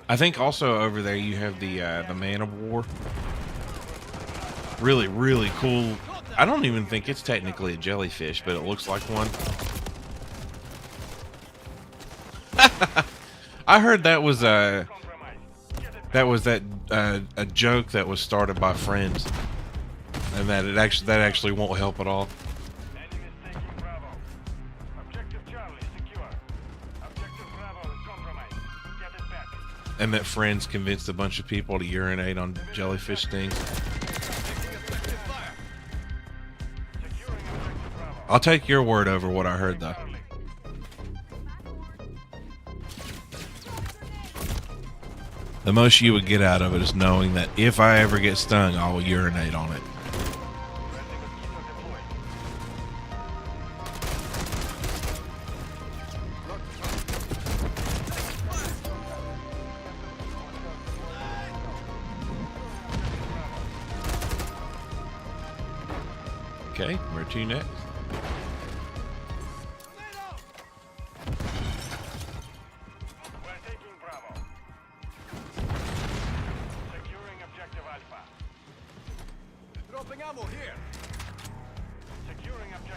I think also over there you have the Man of War. Really, really cool. I don't even think it's technically a jellyfish, but it looks like one. I heard that was a joke that was started by friends, and that actually won't help at all. And that friends convinced a bunch of people to urinate on jellyfish stings. I'll take your word over what I heard, though. The most you would get out of it is knowing that if I ever get stung, I will urinate on it. Okay, where to next?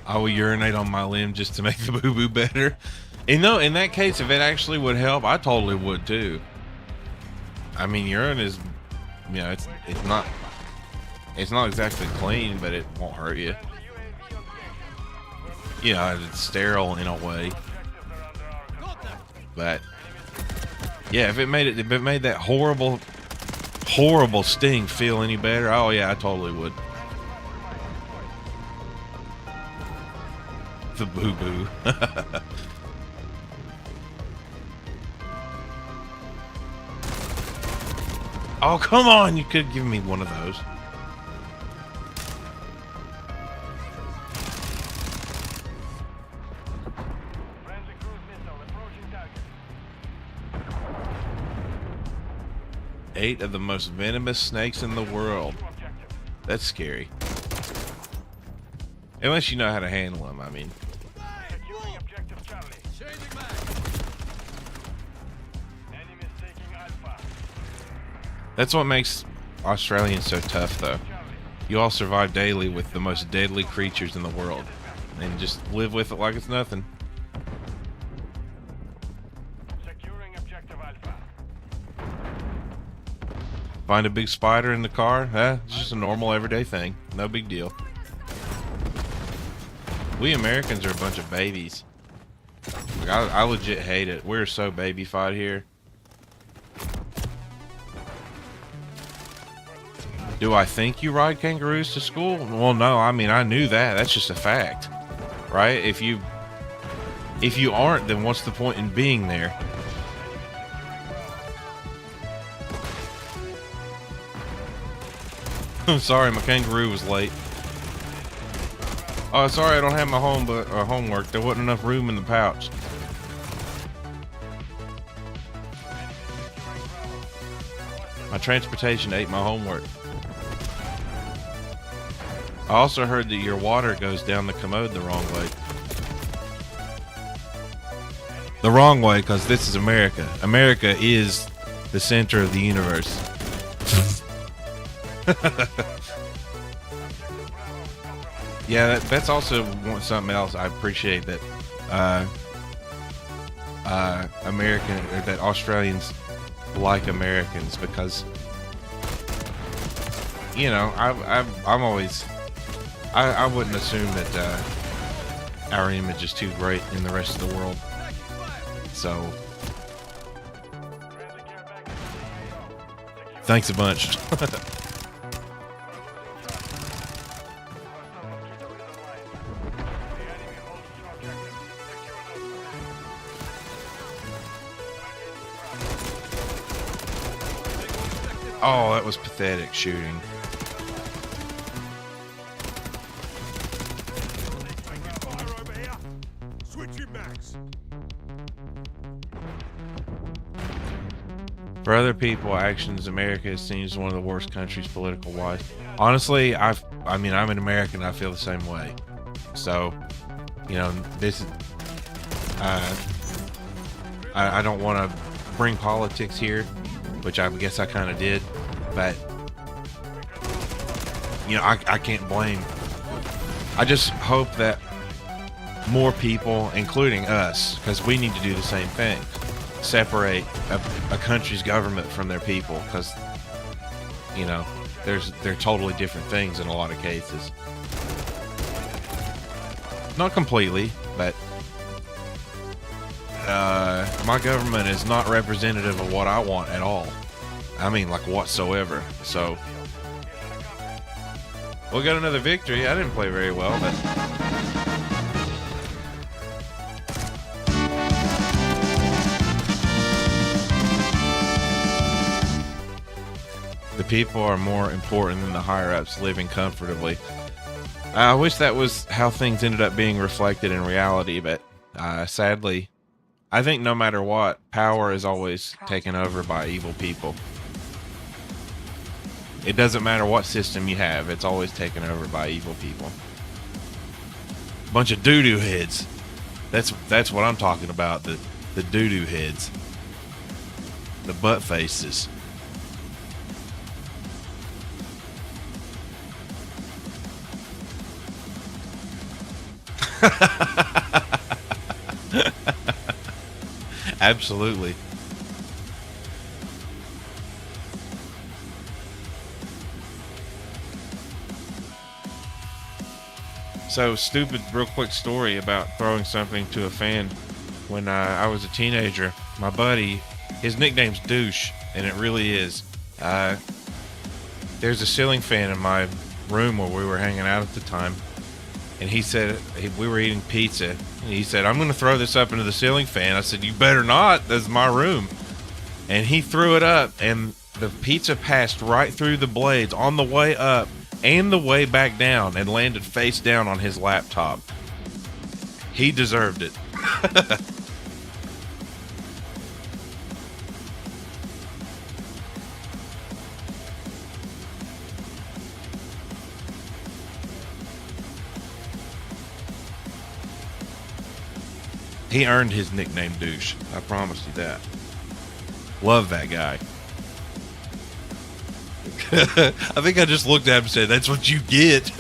I will urinate on my limb just to make the boo-boo better. And no, in that case, if it actually would help, I totally would too. I mean, urine is, you know, it's not exactly clean, but it won't hurt you. You know, it's sterile in a way. But yeah, if it made that horrible sting feel any better, oh yeah, I totally would. The boo-boo. Oh, come on, you could give me one of those. Eight of the most venomous snakes in the world. That's scary. Unless you know how to handle them, I mean. That's what makes Australians so tough, though. You all survive daily with the most deadly creatures in the world. And just live with it like it's nothing. Find a big spider in the car? It's just a normal everyday thing. No big deal. We Americans are a bunch of babies. Like, I legit hate it. We're so baby-fied here. Do I think you ride kangaroos to school? Well, no. I mean, I knew that. That's just a fact, right? If you aren't, then what's the point in being there? I'm sorry, my kangaroo was late. Oh, sorry, I don't have my homework. There wasn't enough room in the pouch. My transportation ate my homework. I also heard that your water goes down the commode the wrong way. The wrong way, because this is America. America is the center of the universe. Yeah, that's also something else I appreciate, that that Australians like Americans, because, you know, I'm always, I wouldn't assume that our image is too great in the rest of the world. So thanks a bunch. Oh, that was pathetic shooting. For other people, actions, America seems one of the worst countries political wise. Honestly, I mean, I'm an American. I feel the same way. So, you know, this is. I don't want to bring politics here, which I guess I kind of did, but you know, I can't blame. I just hope that more people, including us, because we need to do the same thing, separate a country's government from their people, because you know, they're totally different things in a lot of cases. Not completely, but my government is not representative of what I want at all. I mean, like, whatsoever. So we got another victory. I didn't play very well, but the people are more important than the higher-ups living comfortably. I wish that was how things ended up being reflected in reality, but sadly, I think no matter what, power is always taken over by evil people. It doesn't matter what system you have, it's always taken over by evil people. Bunch of doo-doo heads. That's what I'm talking about, the doo-doo heads. The butt faces. Absolutely. So, stupid, real quick story about throwing something to a fan. When I was a teenager, my buddy, his nickname's Douche, and it really is. There's a ceiling fan in my room where we were hanging out at the time. And he said, we were eating pizza, and he said, I'm going to throw this up into the ceiling fan. I said, you better not. That's my room. And he threw it up, and the pizza passed right through the blades on the way up and the way back down and landed face down on his laptop. He deserved it. He earned his nickname Douche. I promise you that. Love that guy. I think I just looked at him and said, that's what you get.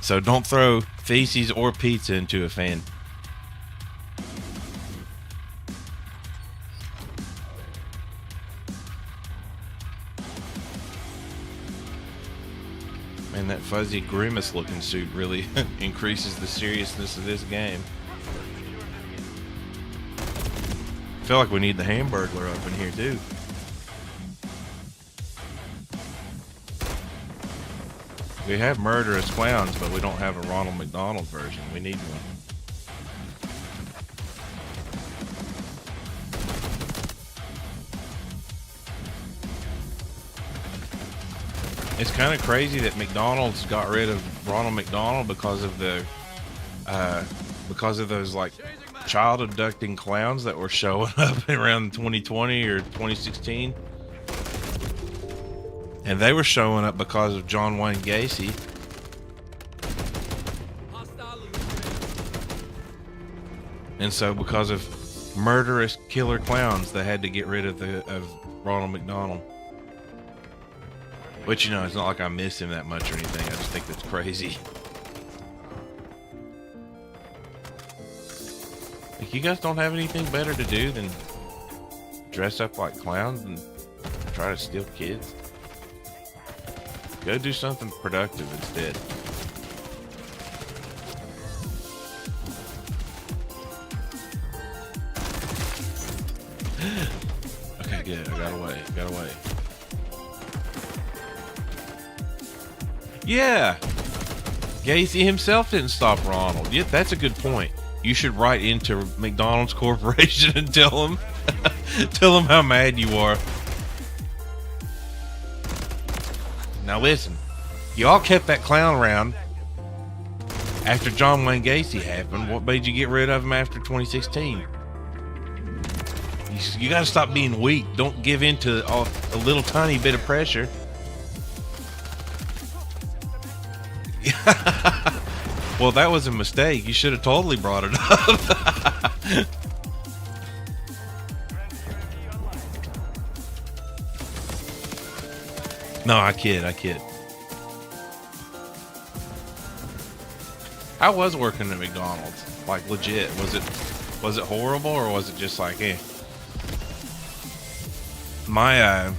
So don't throw feces or pizza into a fan. And that fuzzy grimace looking suit really increases the seriousness of this game. I feel like we need the Hamburglar up in here too. We have murderous clowns, but we don't have a Ronald McDonald version. We need one. It's kind of crazy that McDonald's got rid of Ronald McDonald because of those like child abducting clowns that were showing up around 2020 or 2016, and they were showing up because of John Wayne Gacy. And so, because of murderous killer clowns, they had to get rid of Ronald McDonald. But you know, it's not like I miss him that much or anything. I just think that's crazy. Like, you guys don't have anything better to do than dress up like clowns and try to steal kids? Go do something productive instead. Okay, good. I got away. Got away. Yeah, Gacy himself didn't stop Ronald. Yeah, that's a good point. You should write into McDonald's Corporation and tell them, tell them how mad you are. Now listen, you all kept that clown around after John Wayne Gacy happened. What made you get rid of him after 2016? You got to stop being weak. Don't give in to a little tiny bit of pressure. Well, that was a mistake. You should have totally brought it up. No, I kid. I was working at McDonald's, like legit. Was it horrible, or was it just like, eh? My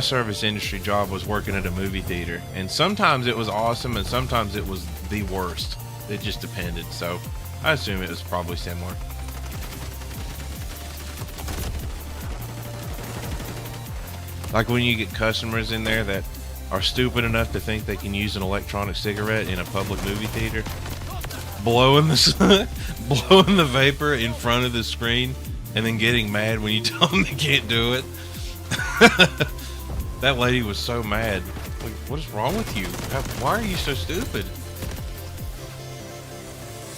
service industry job was working at a movie theater, and sometimes it was awesome, and sometimes it was the worst. It just depended. So I assume it was probably similar. Like when you get customers in there that are stupid enough to think they can use an electronic cigarette in a public movie theater, blowing the vapor in front of the screen, and then getting mad when you tell them they can't do it. That lady was so mad. Like, what is wrong with you? Why are you so stupid?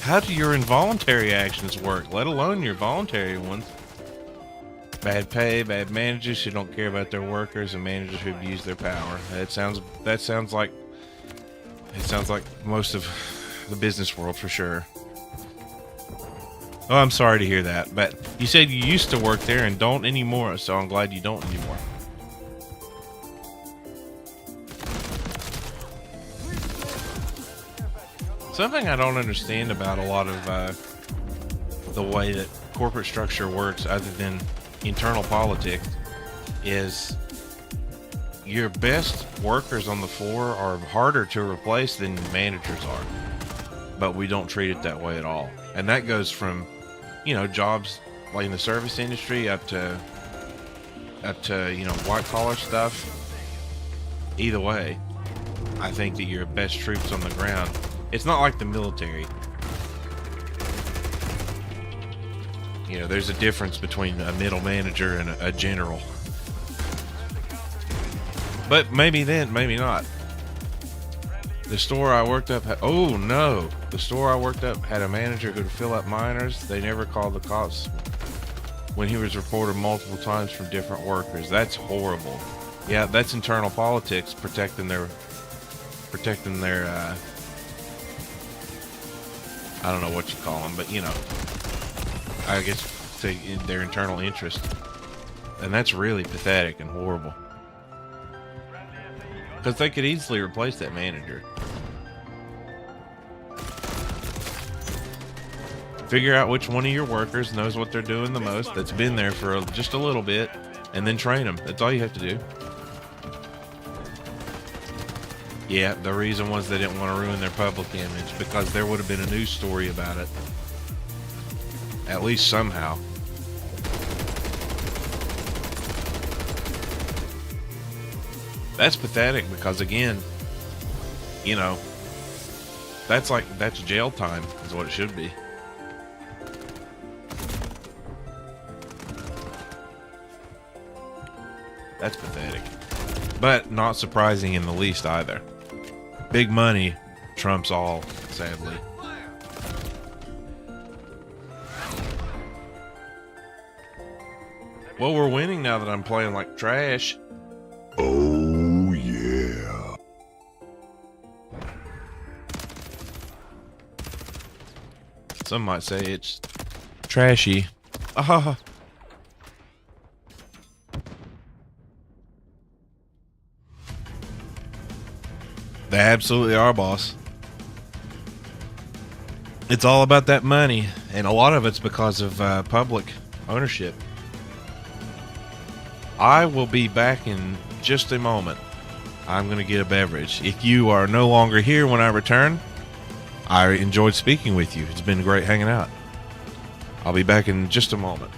How do your involuntary actions work, let alone your voluntary ones? Bad pay, bad managers who don't care about their workers, and managers who abuse their power. That sounds like most of the business world for sure. Oh, I'm sorry to hear that, but you said you used to work there and don't anymore, so I'm glad you don't anymore. Something I don't understand about a lot of the way that corporate structure works, other than internal politics, is your best workers on the floor are harder to replace than managers are, but we don't treat it that way at all. And that goes from, you know, jobs like in the service industry up to you know, white collar stuff. Either way, I think that your best troops on the ground, it's not like the military. You know, there's a difference between a middle manager and a general. But maybe then, maybe not. The store I worked up had, oh no, the store I worked up had a manager who would fill up minors. They never called the cops when he was reported multiple times from different workers. That's horrible. Yeah, that's internal politics, protecting their I don't know what you call them, but you know, I guess their internal interest. And that's really pathetic and horrible. Because they could easily replace that manager. Figure out which one of your workers knows what they're doing the most, that's been there for just a little bit, and then train them. That's all you have to do. Yeah, the reason was they didn't want to ruin their public image, because there would have been a news story about it. At least somehow. That's pathetic, because again, you know, that's jail time is what it should be. That's pathetic. But not surprising in the least either. Big money trumps all, sadly. Well, we're winning now that I'm playing like trash. Oh, yeah. Some might say it's trashy. Ah. They absolutely are, boss. It's all about that money, and a lot of it's because of public ownership. I will be back in just a moment. I'm going to get a beverage. If you are no longer here when I return, I enjoyed speaking with you. It's been great hanging out. I'll be back in just a moment.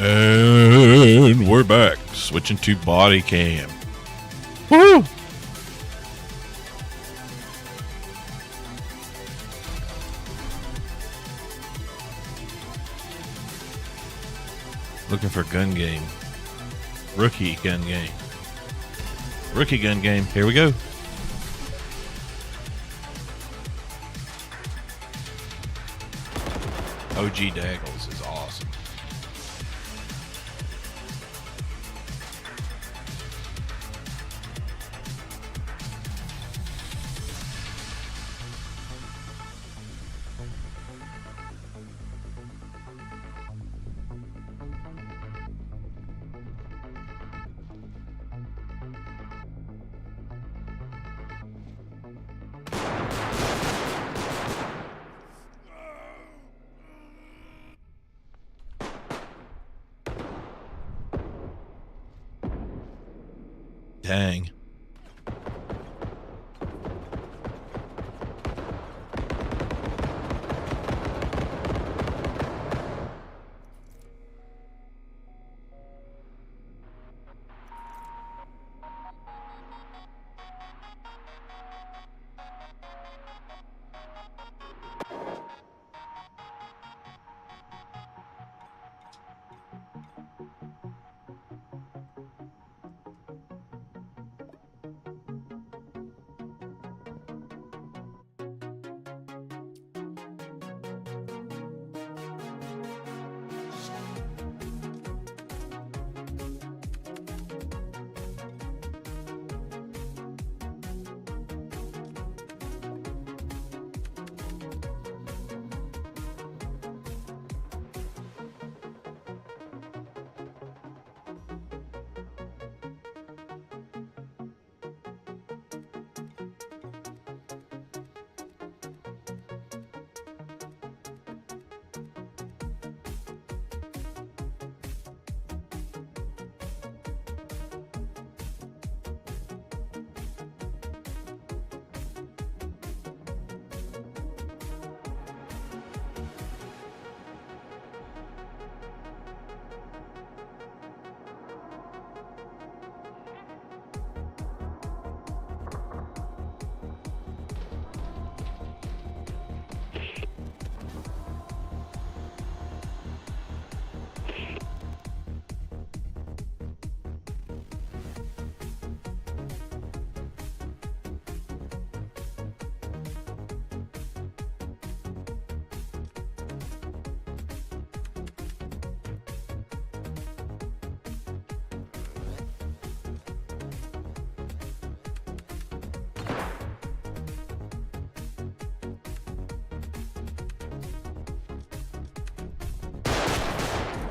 And we're back. Switching to body cam. Woo! Looking for gun game. Rookie gun game. Rookie gun game. Here we go. OG Daggles is awesome. Dang.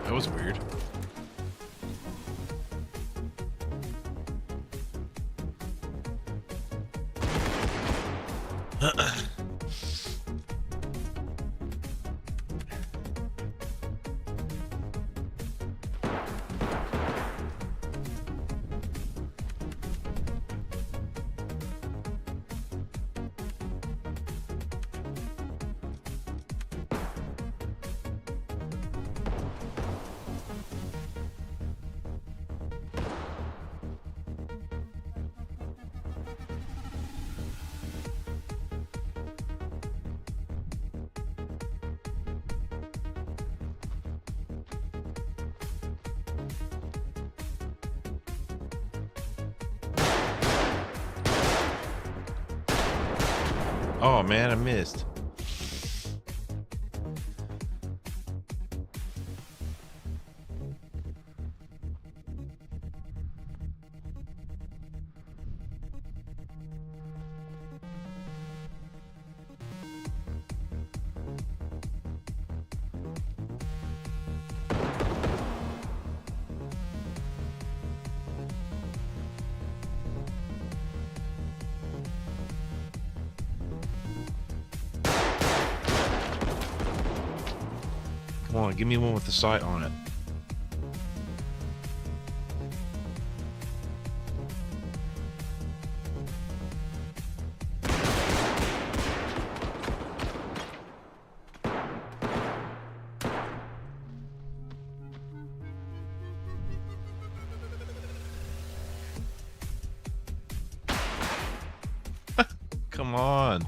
That was weird. Oh man, I missed. Come on, give me one with the sight on it. Come on.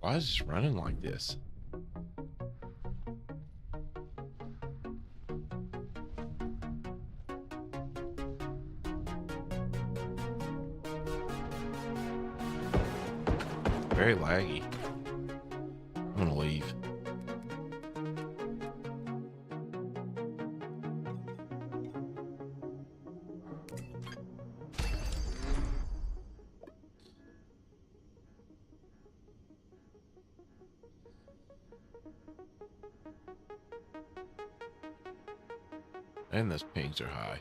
Why is this running like this? Very laggy. I'm gonna leave. And those pings are high.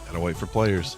Gotta wait for players.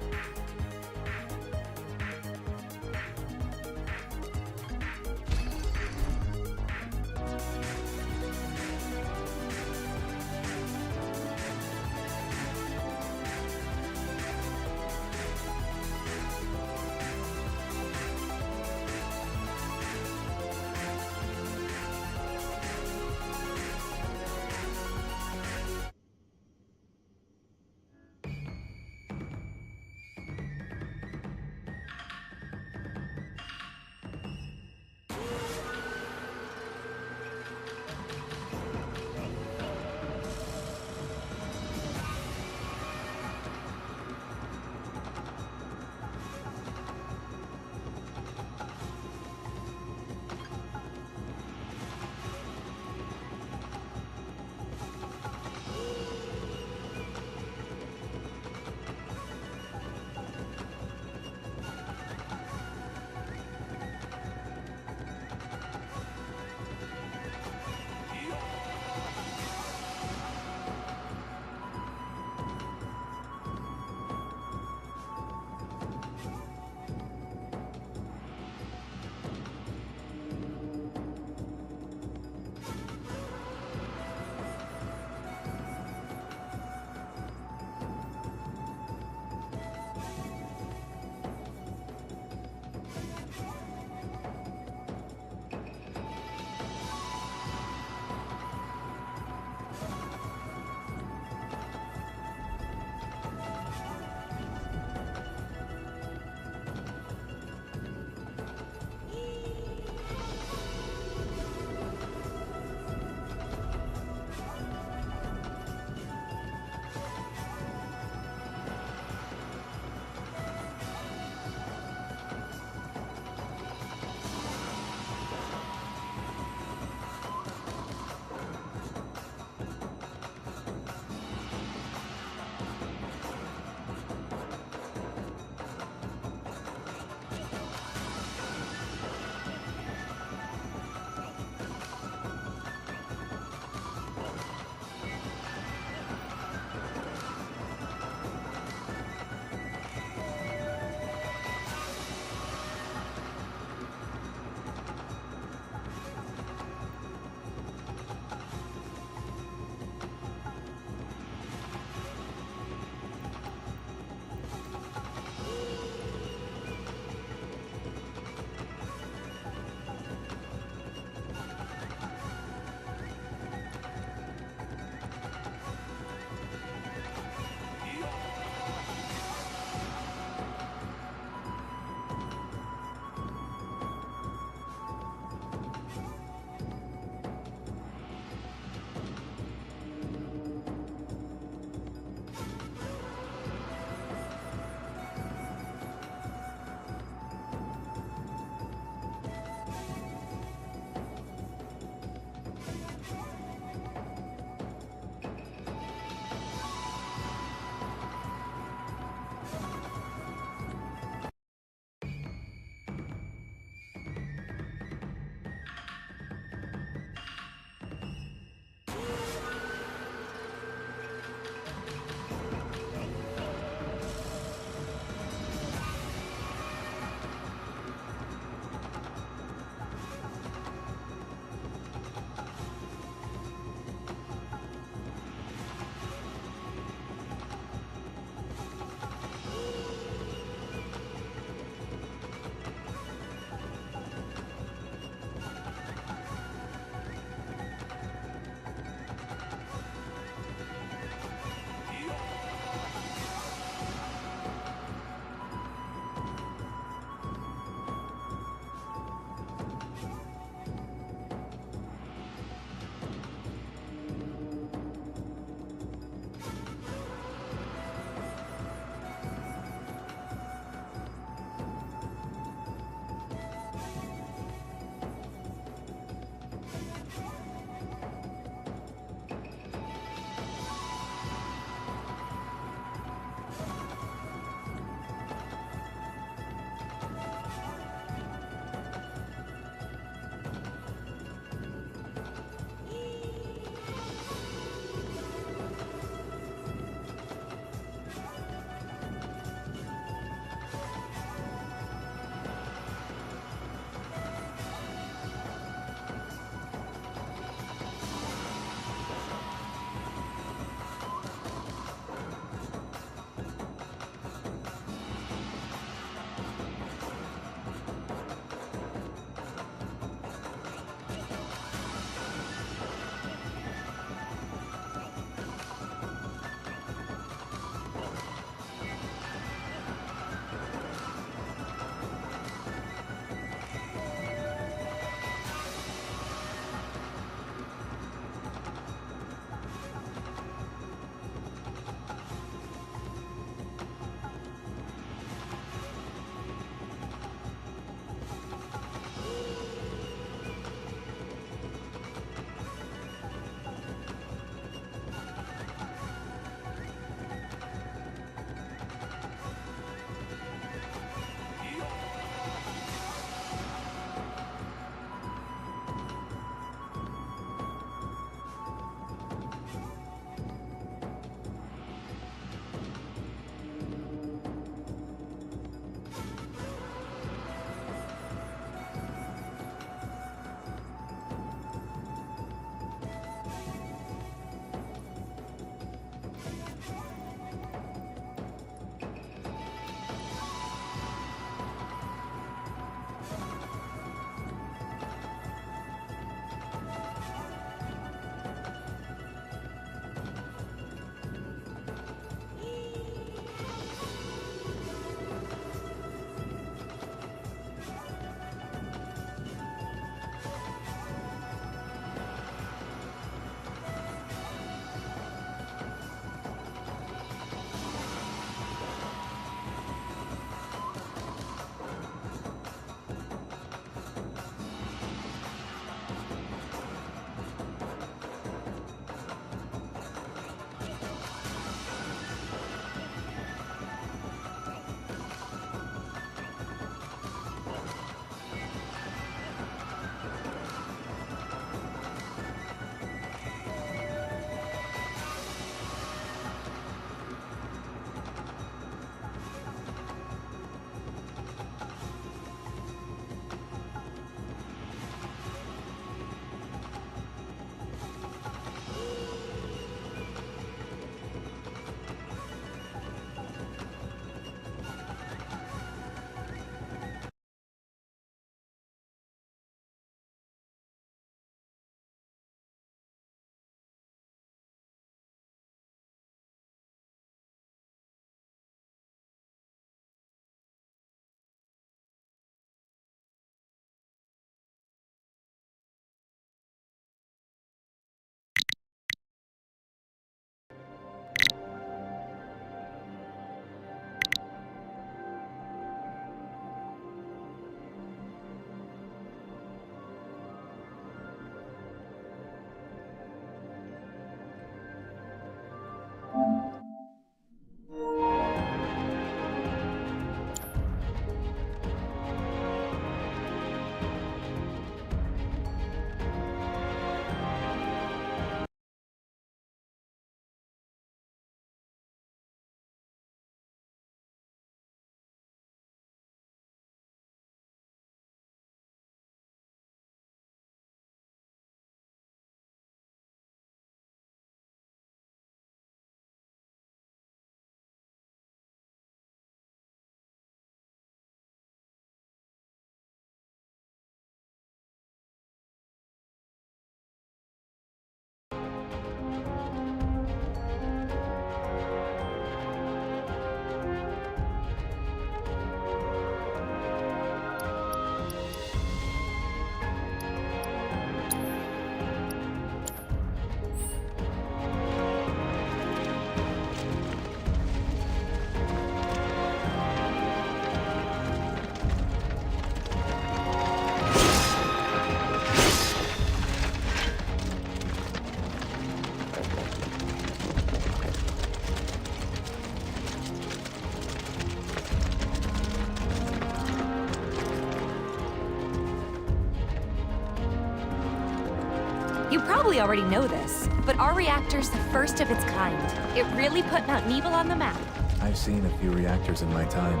probably already know this, but our reactor's the first of its kind. It really put Mount Nebel on the map. I've seen a few reactors in my time,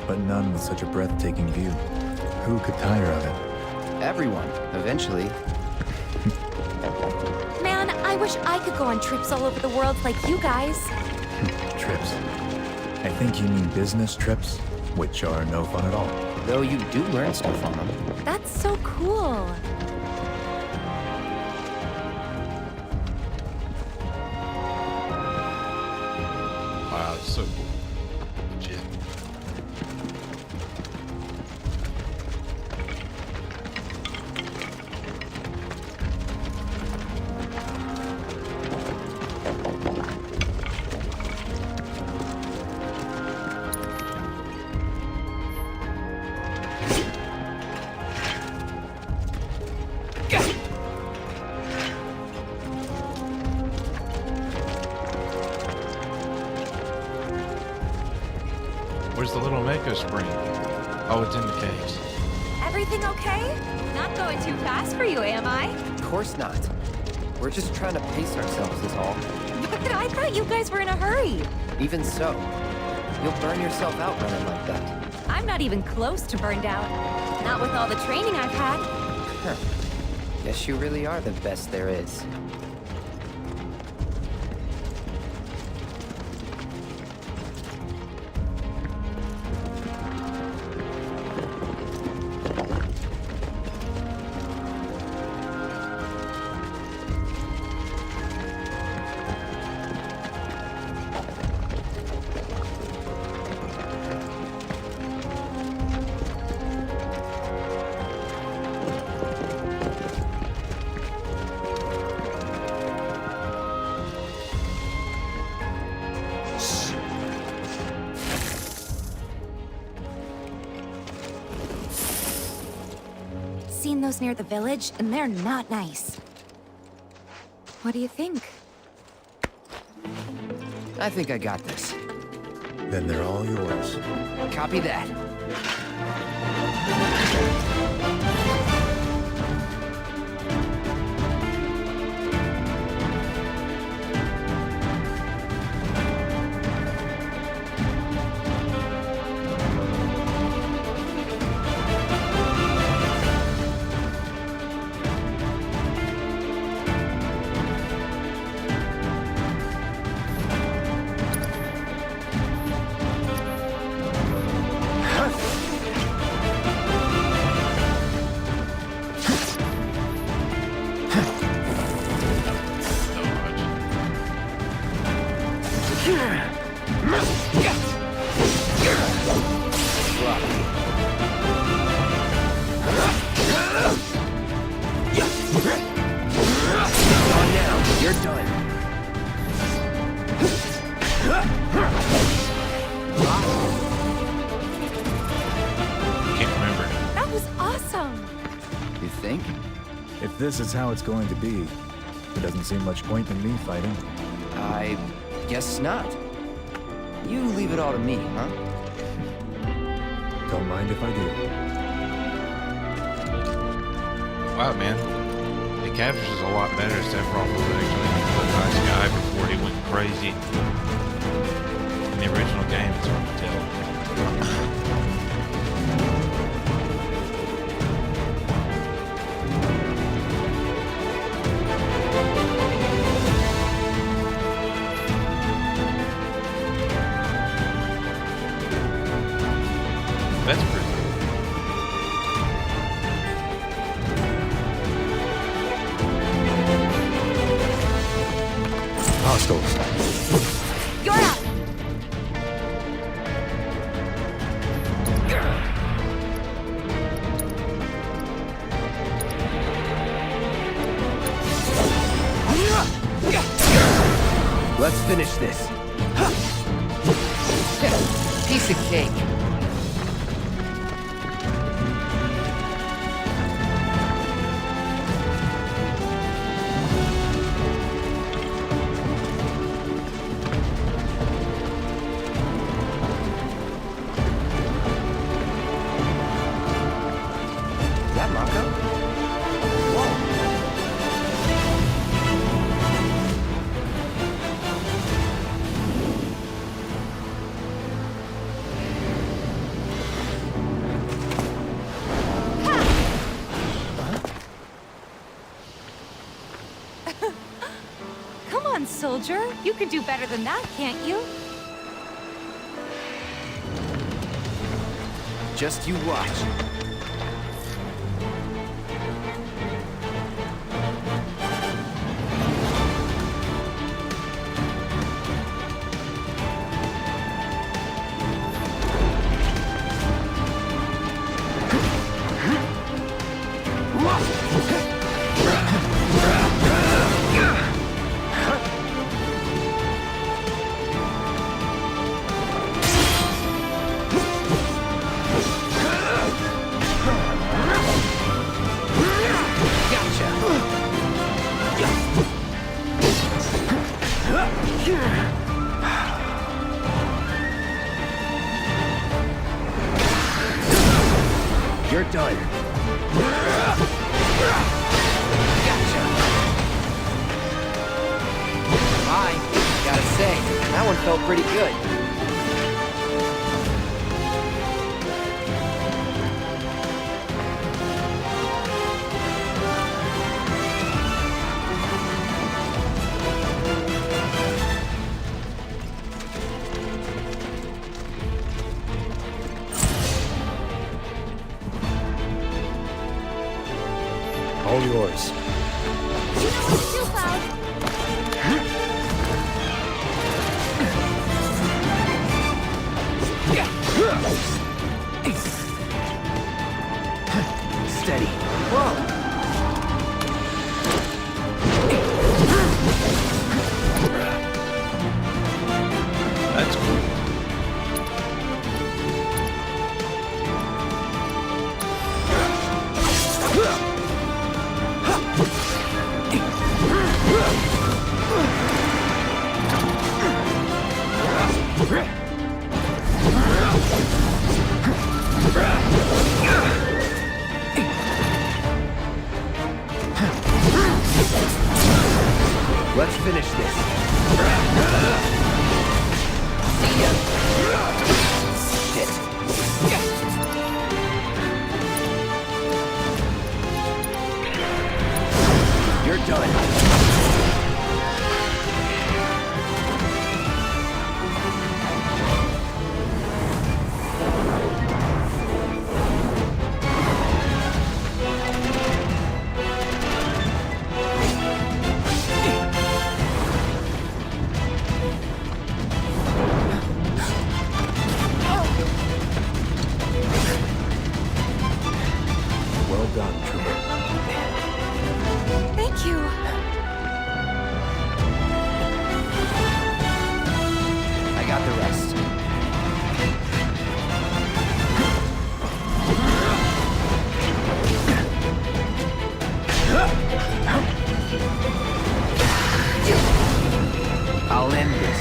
but none with such a breathtaking view. Who could tire of it? Everyone, eventually. Man, I wish I could go on trips all over the world like you guys. Trips. I think you mean business trips, which are no fun at all. Though you do learn stuff on them. That's so cool. Wow, it's so cool. Legit. Where's the little Mako spring? Oh, it's in the caves. Everything okay? Not going too fast for you, am I? Of course not. We're just trying to pace ourselves is all. But I thought you guys were in a hurry. Even so, you'll burn yourself out running like that. I'm not even close to burned out. Not with all the training I've had. Huh. Guess you really are the best there is. Seen those near the village, and they're not nice. What do you think? I think I got this. Then they're all yours. Copy that. You're done. Can't remember. That was awesome! You think? If this is how it's going to be, there doesn't seem much point in me fighting. I guess not. You leave it all to me, huh? Don't mind if I do. Wow, man. It captures a lot better. Sephiroth was actually a nice guy before he went crazy. In the original game, it's hard to tell. That's pretty cool. Hostiles. You're out! Let's finish this. Piece of cake. Is that Mako? Whoa. soldier. You can do better than that, can't you? Just you watch. You're done. Gotcha. Bye. Gotta say, that one felt pretty good. All yours. Too loud. Steady. Whoa. That's cool. Let's finish this. See ya. Shit. You're done. Well done, Trooper. Thank you. I got the rest. I'll end this.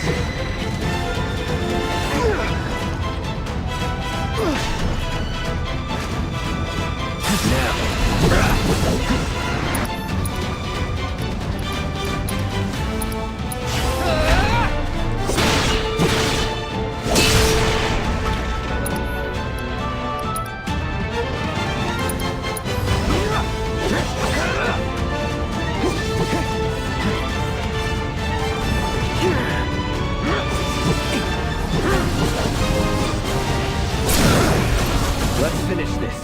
Let's finish this.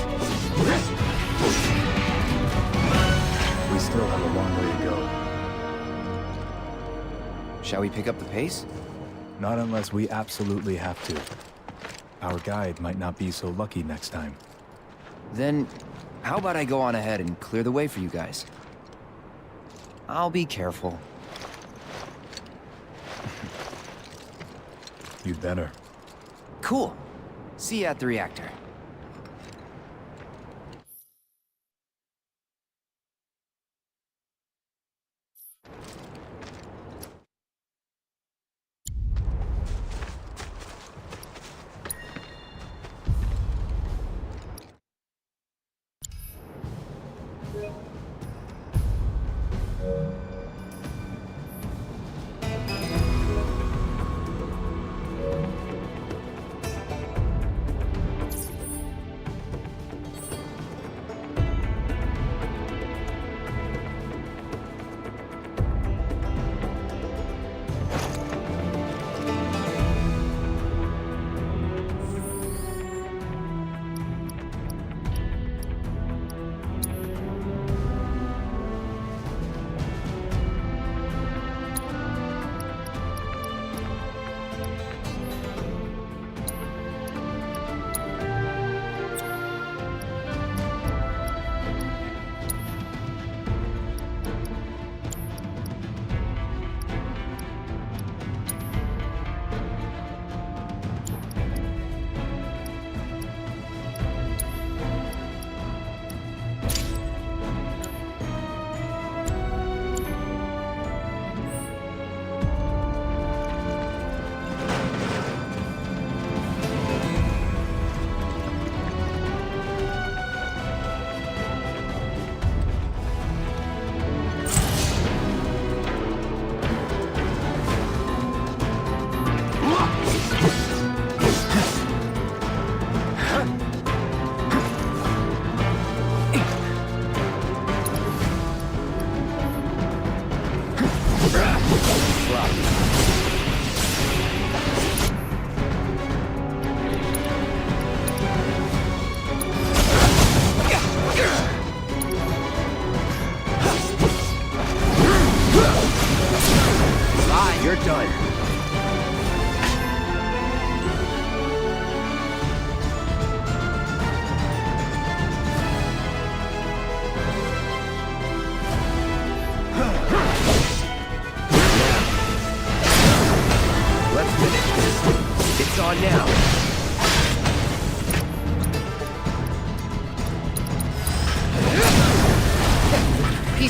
We still have a long way to go. Shall we pick up the pace? Not unless we absolutely have to. Our guide might not be so lucky next time. Then, how about I go on ahead and clear the way for you guys? I'll be careful. You'd better. Cool. See you at the reactor.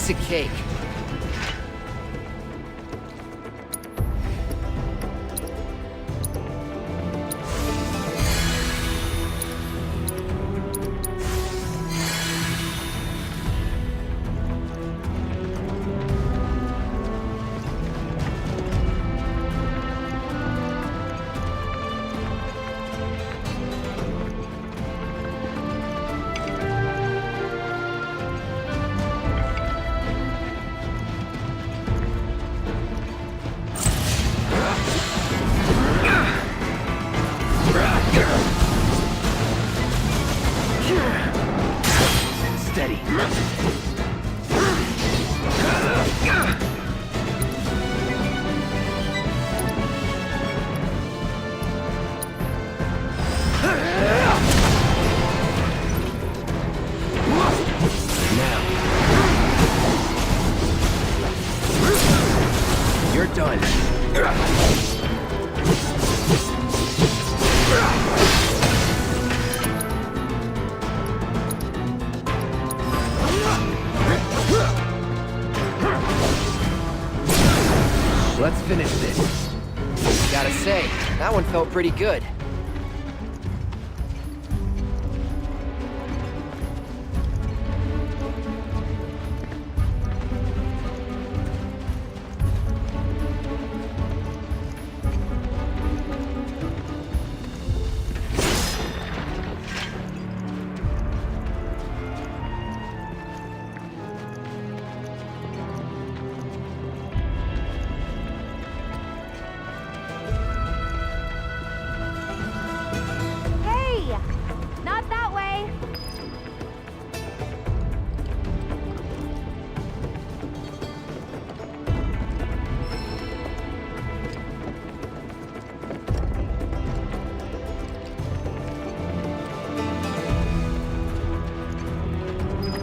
piece of cake. Steady. Now. You're done. Let's finish this. Gotta say, that one felt pretty good. Hey! Not that way!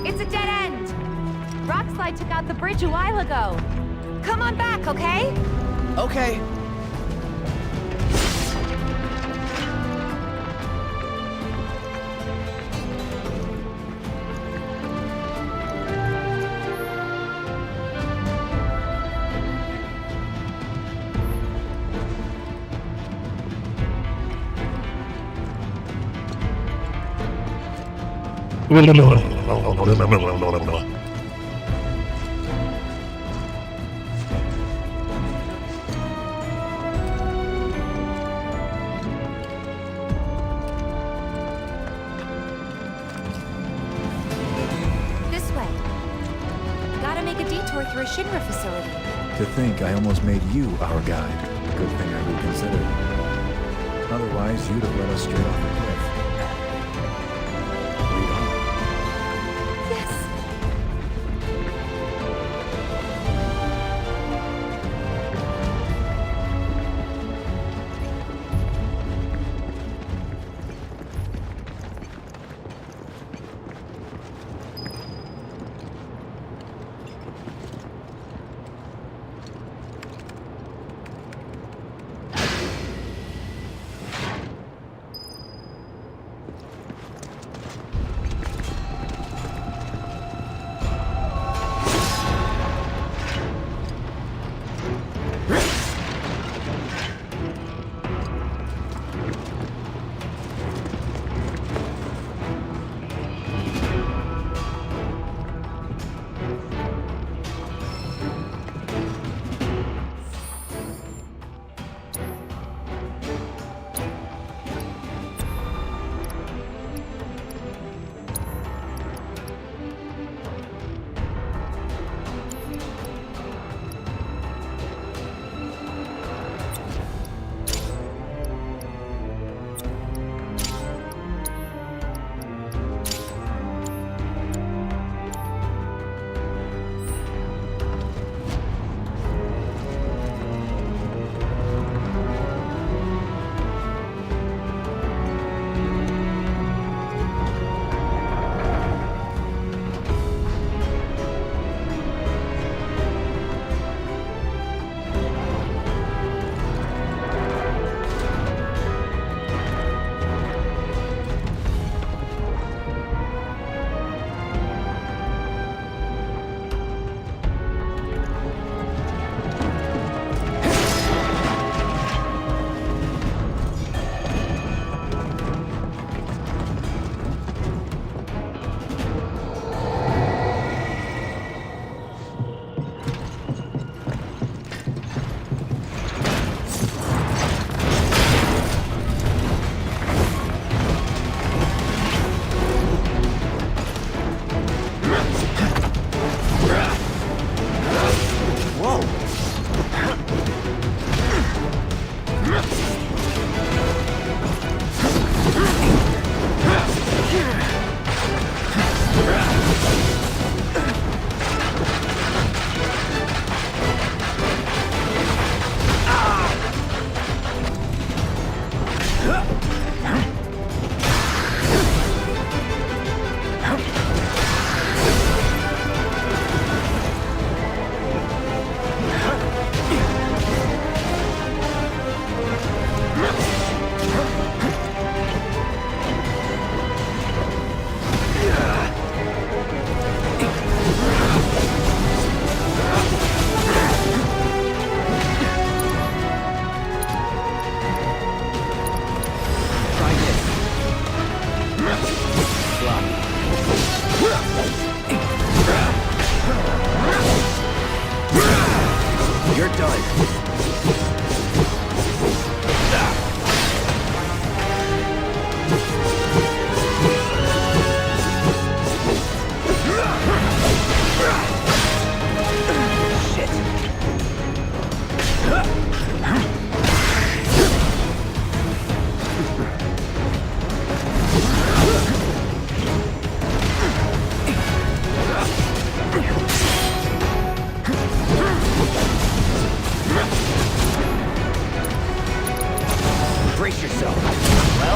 It's a dead end! Rockslide took out the bridge a while ago. Come on back, okay? Okay. This way. Gotta make a detour through a Shinra facility. To think I almost made you our guide. Good thing I reconsidered. Otherwise, you'd have let us straight off the cliff. Lead on. Yes.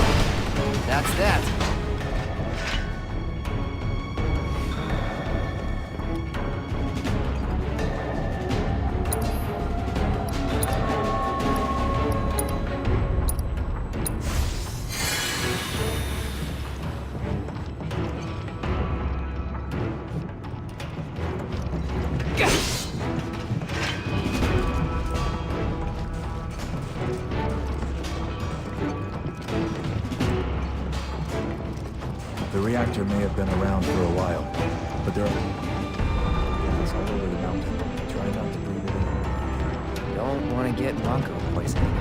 Well, that's that. The reactor may have been around for a while, but there are gas all over the mountain. Try not to breathe it in. Don't want to get Mako poisoning.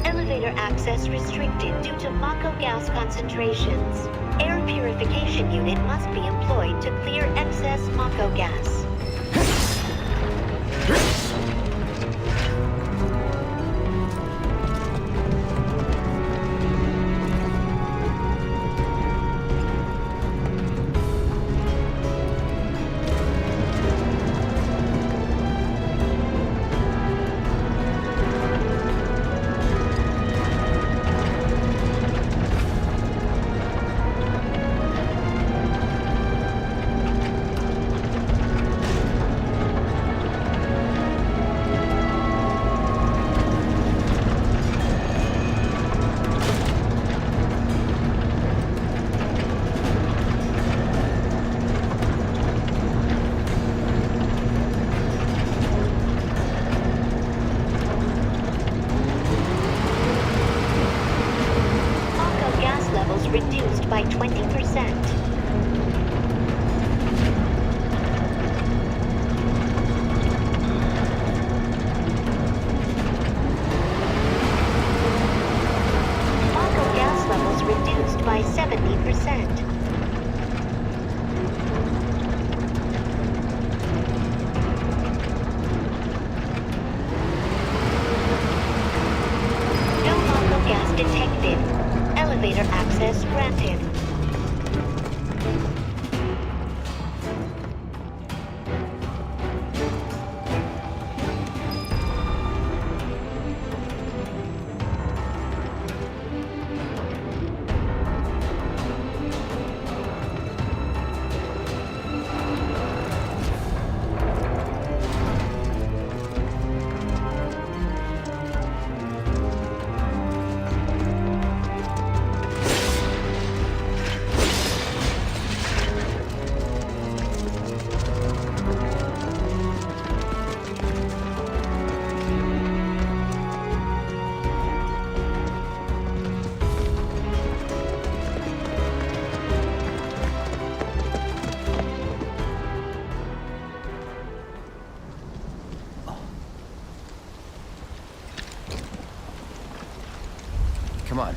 Elevator access restricted due to Mako gas concentrations. Air purification unit must be employed to clear excess Mako gas. Reduced by 20%. Mako gas levels reduced by 70%. No Mako gas detected. Elevator access granted. Come on.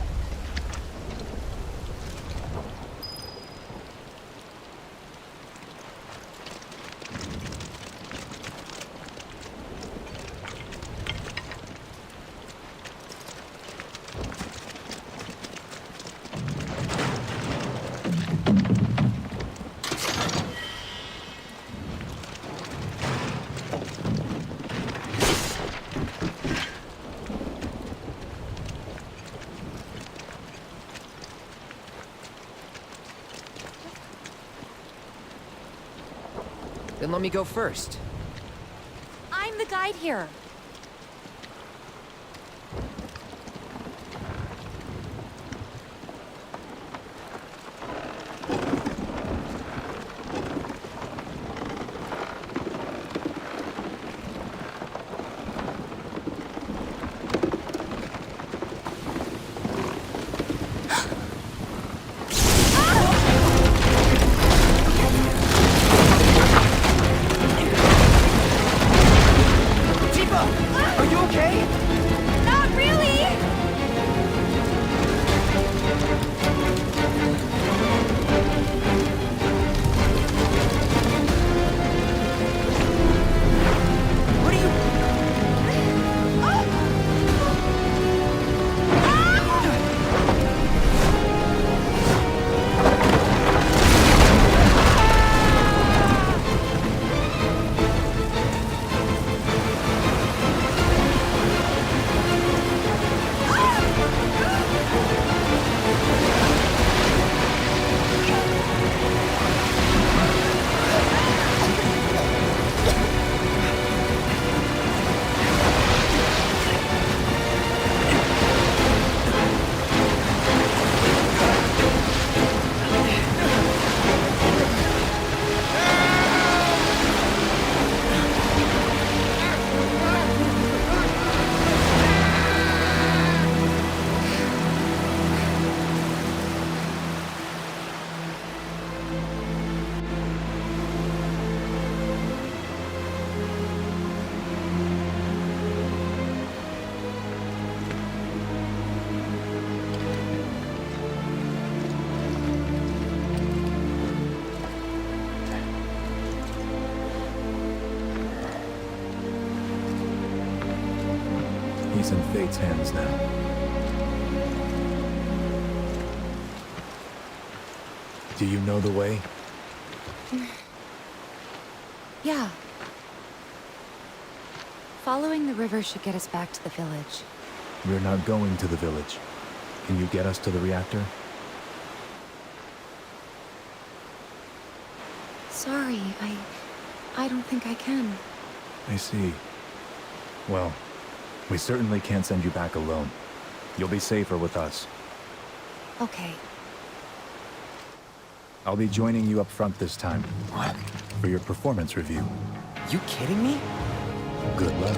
Then let me go first. I'm the guide here. Keep up! He's in Fate's hands now. Do you know the way? Yeah. Following the river should get us back to the village. We're not going to the village. Can you get us to the reactor? Sorry, I don't think I can. I see. Well, we certainly can't send you back alone. You'll be safer with us. Okay. I'll be joining you up front this time. What? For your performance review. You kidding me? Good luck.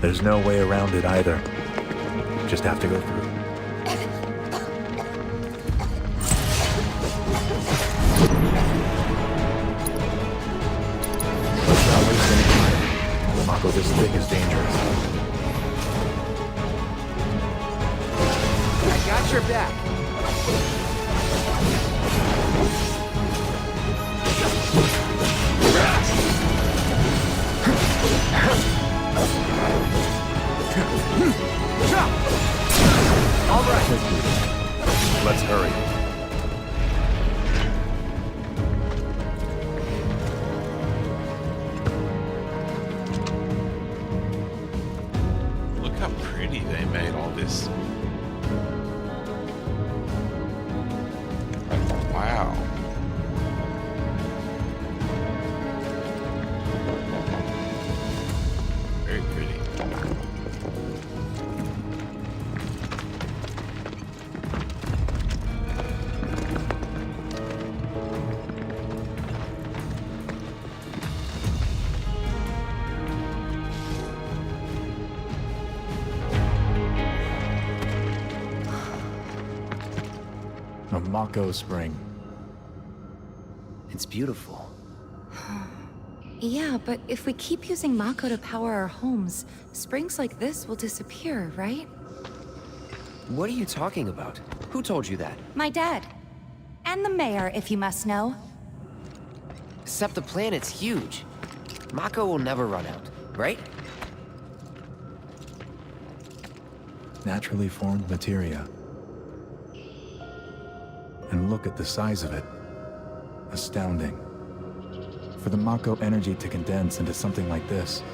There's no way around it either. Just have to go through. Let's not waste any time. The Mako this thick is dangerous. I got your back. All right. Let's hurry. Look how pretty they made all this. Wow. Very pretty. A Mako spring. It's beautiful. Yeah, but if we keep using Mako to power our homes, springs like this will disappear, right? What are you talking about? Who told you that? My dad. And the mayor, if you must know. Except the planet's huge. Mako will never run out, right? Naturally formed materia. And look at the size of it. Astounding. For the Mako energy to condense into something like this,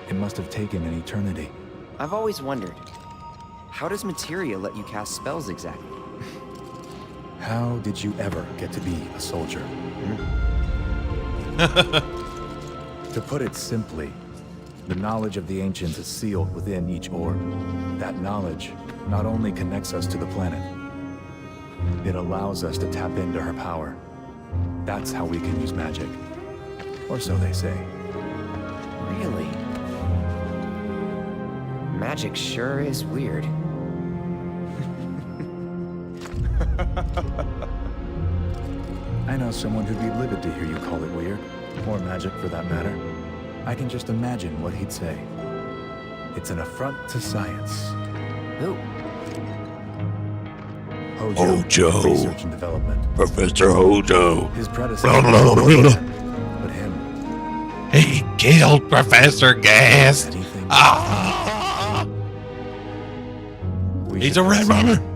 it must have taken an eternity. I've always wondered, how does materia let you cast spells exactly? How did you ever get to be a soldier? To put it simply, the knowledge of the ancients is sealed within each orb. That knowledge not only connects us to the planet, it allows us to tap into her power. That's how we can use magic. Or so they say. Really? Magic sure is weird. I know someone who'd be livid to hear you call it weird, or magic for that matter. I can just imagine what he'd say. It's an affront to science. Who? Hojo. Research and development. Professor Hojo. His predecessor. But him. He killed Professor Gas. Anything. Ah! We He's should a red pass on. mama.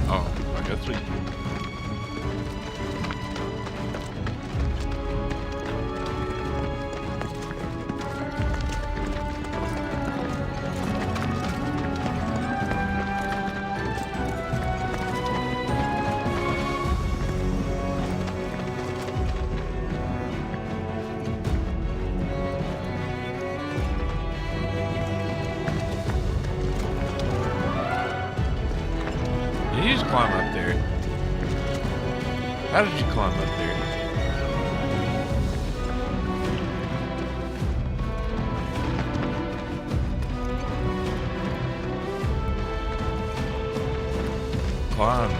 Oh, I guess we. Did you just climb up there? How did you climb up there? Climb.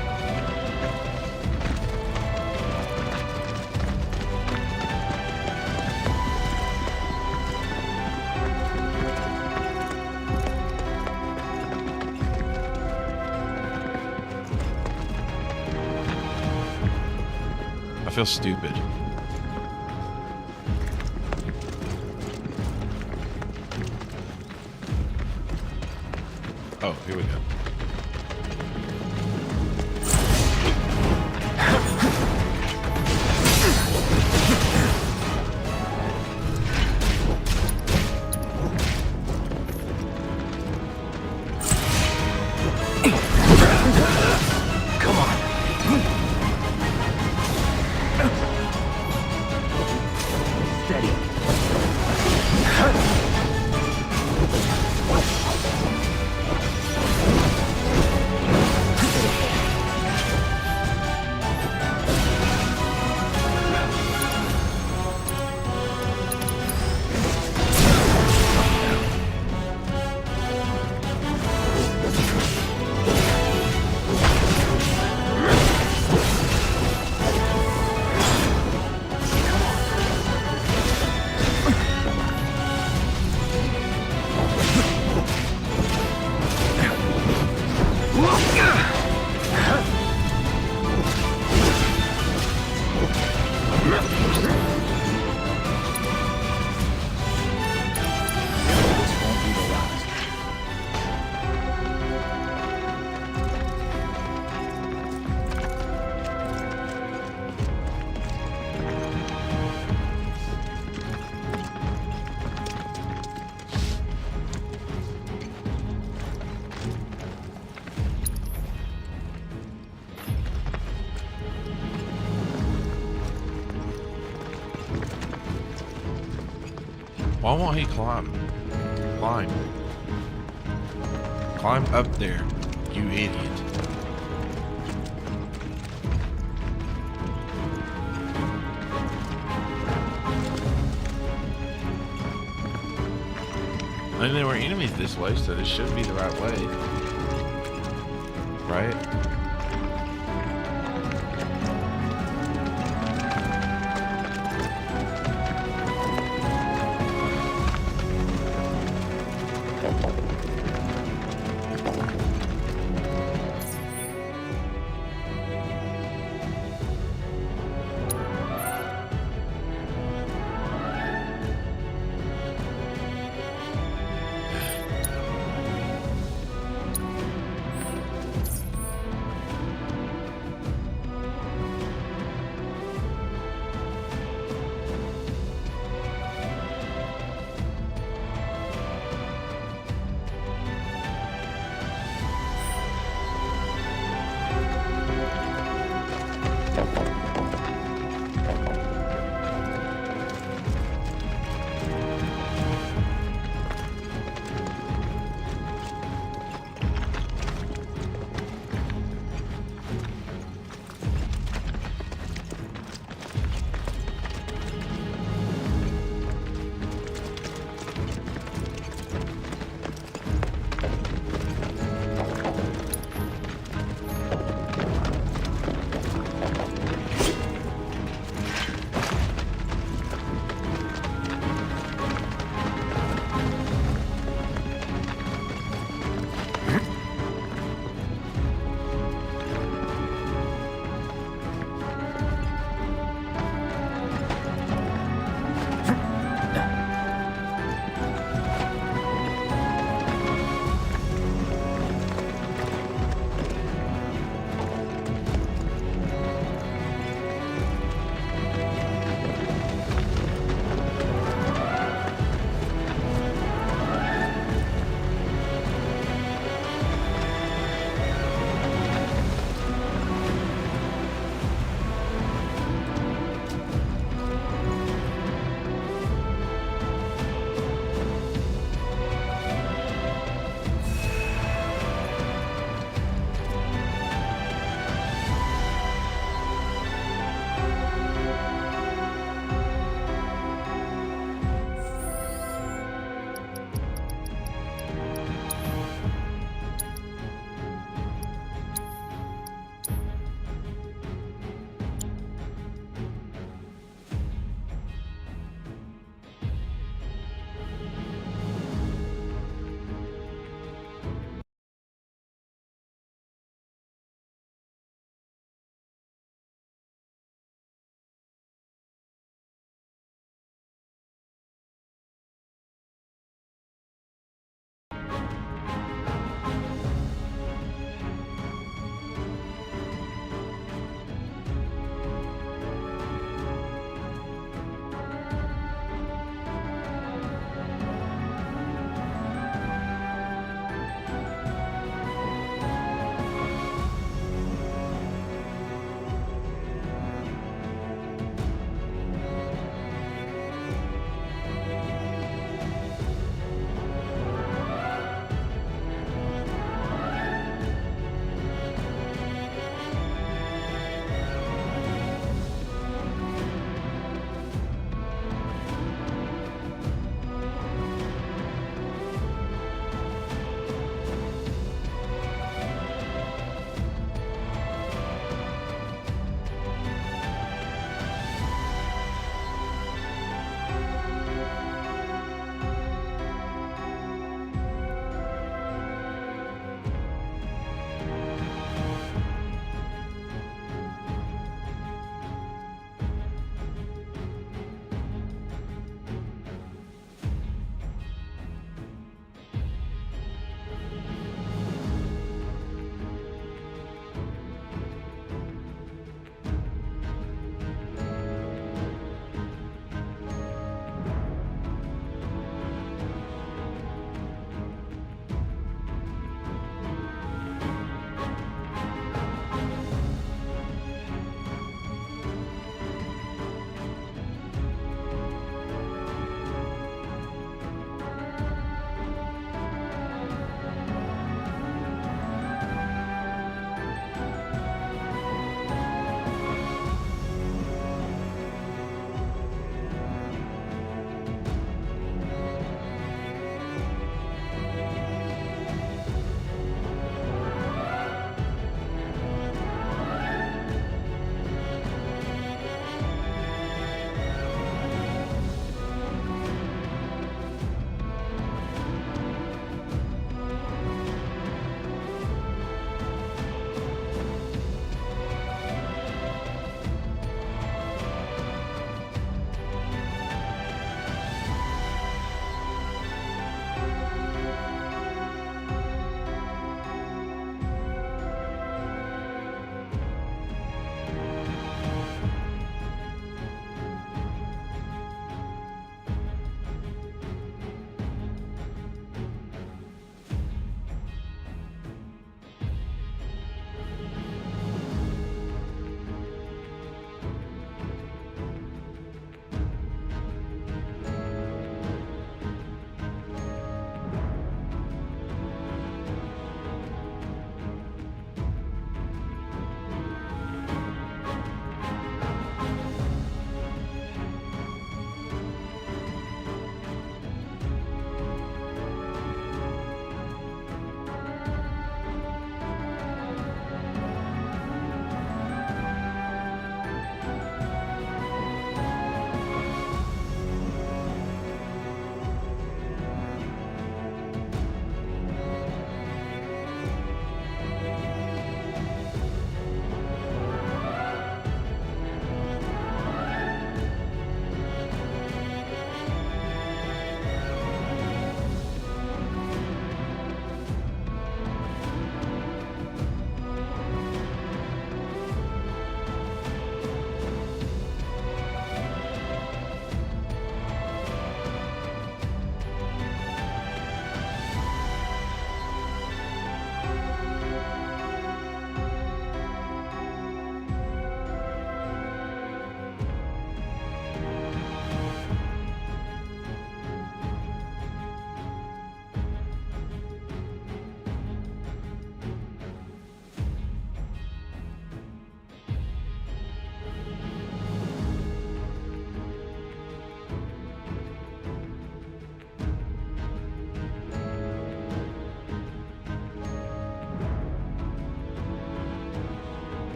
I feel stupid. Oh, here we go. Why won't he climb? Climb. Climb up there, you idiot. And there were enemies this way, so this should be the right way. Right?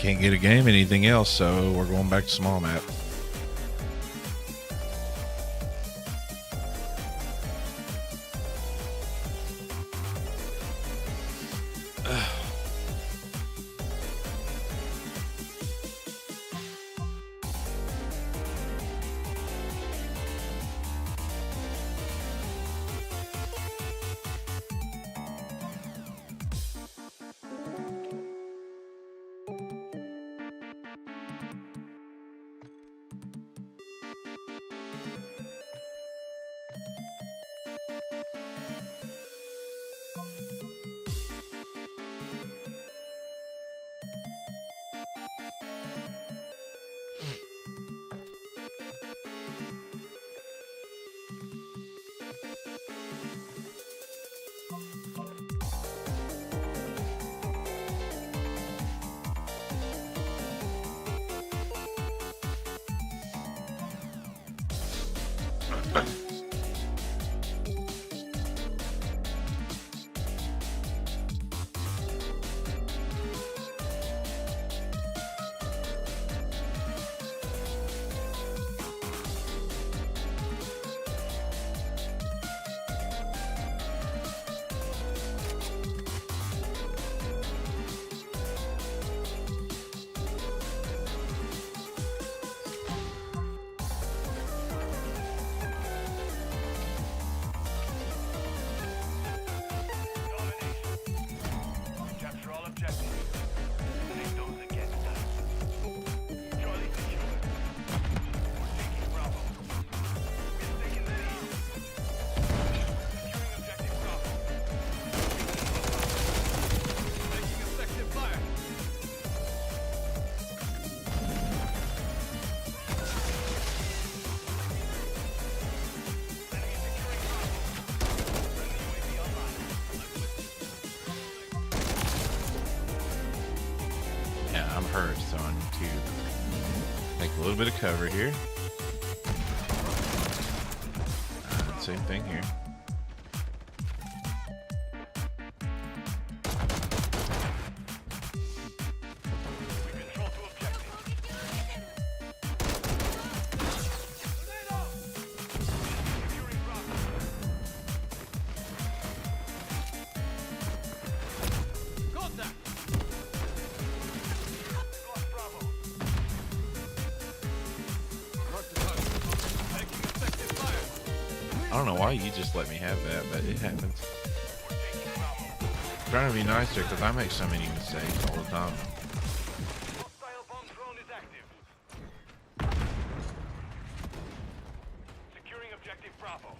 can't get a game, anything else, so we're going back to small map. I'm hurt, so I need to take a little bit of cover here. Same thing here. I don't know why you just let me have that, but it happens. I'm trying to be nicer because I make so many mistakes all the time. Hostile bomb drone is active. Securing objective Bravo.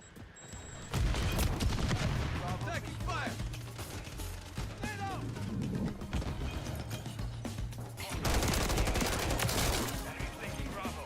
Taking fire. Enemies taking Bravo.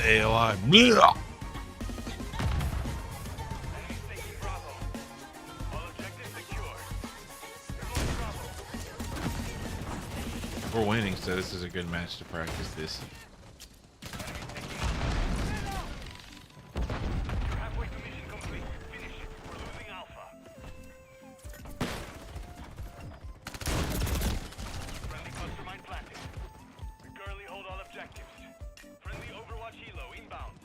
stay alive. Blah. We're winning, so this is a good match to practice this. Halfway to mission complete. Finish it. We're losing Alpha. Friendly cluster mine planted. We currently hold all objectives. Friendly Overwatch helo inbound.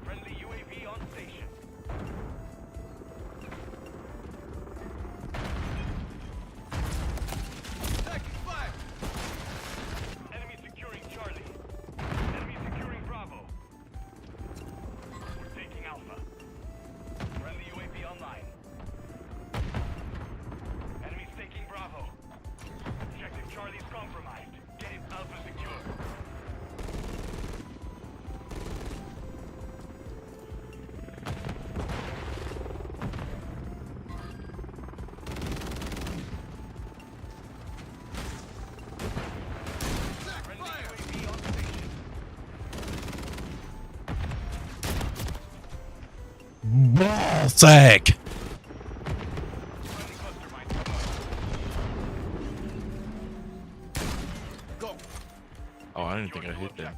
Friendly UAV on station. Taking fire! Enemy securing Charlie. Enemy securing Bravo. We're taking Alpha. Friendly UAV online. Enemies taking Bravo. Objective Charlie's compromised. Get it Alpha secure. Friendly UAV on station. Sack. Friendly cluster mine promoted. Go. Oh, I didn't think I hit them.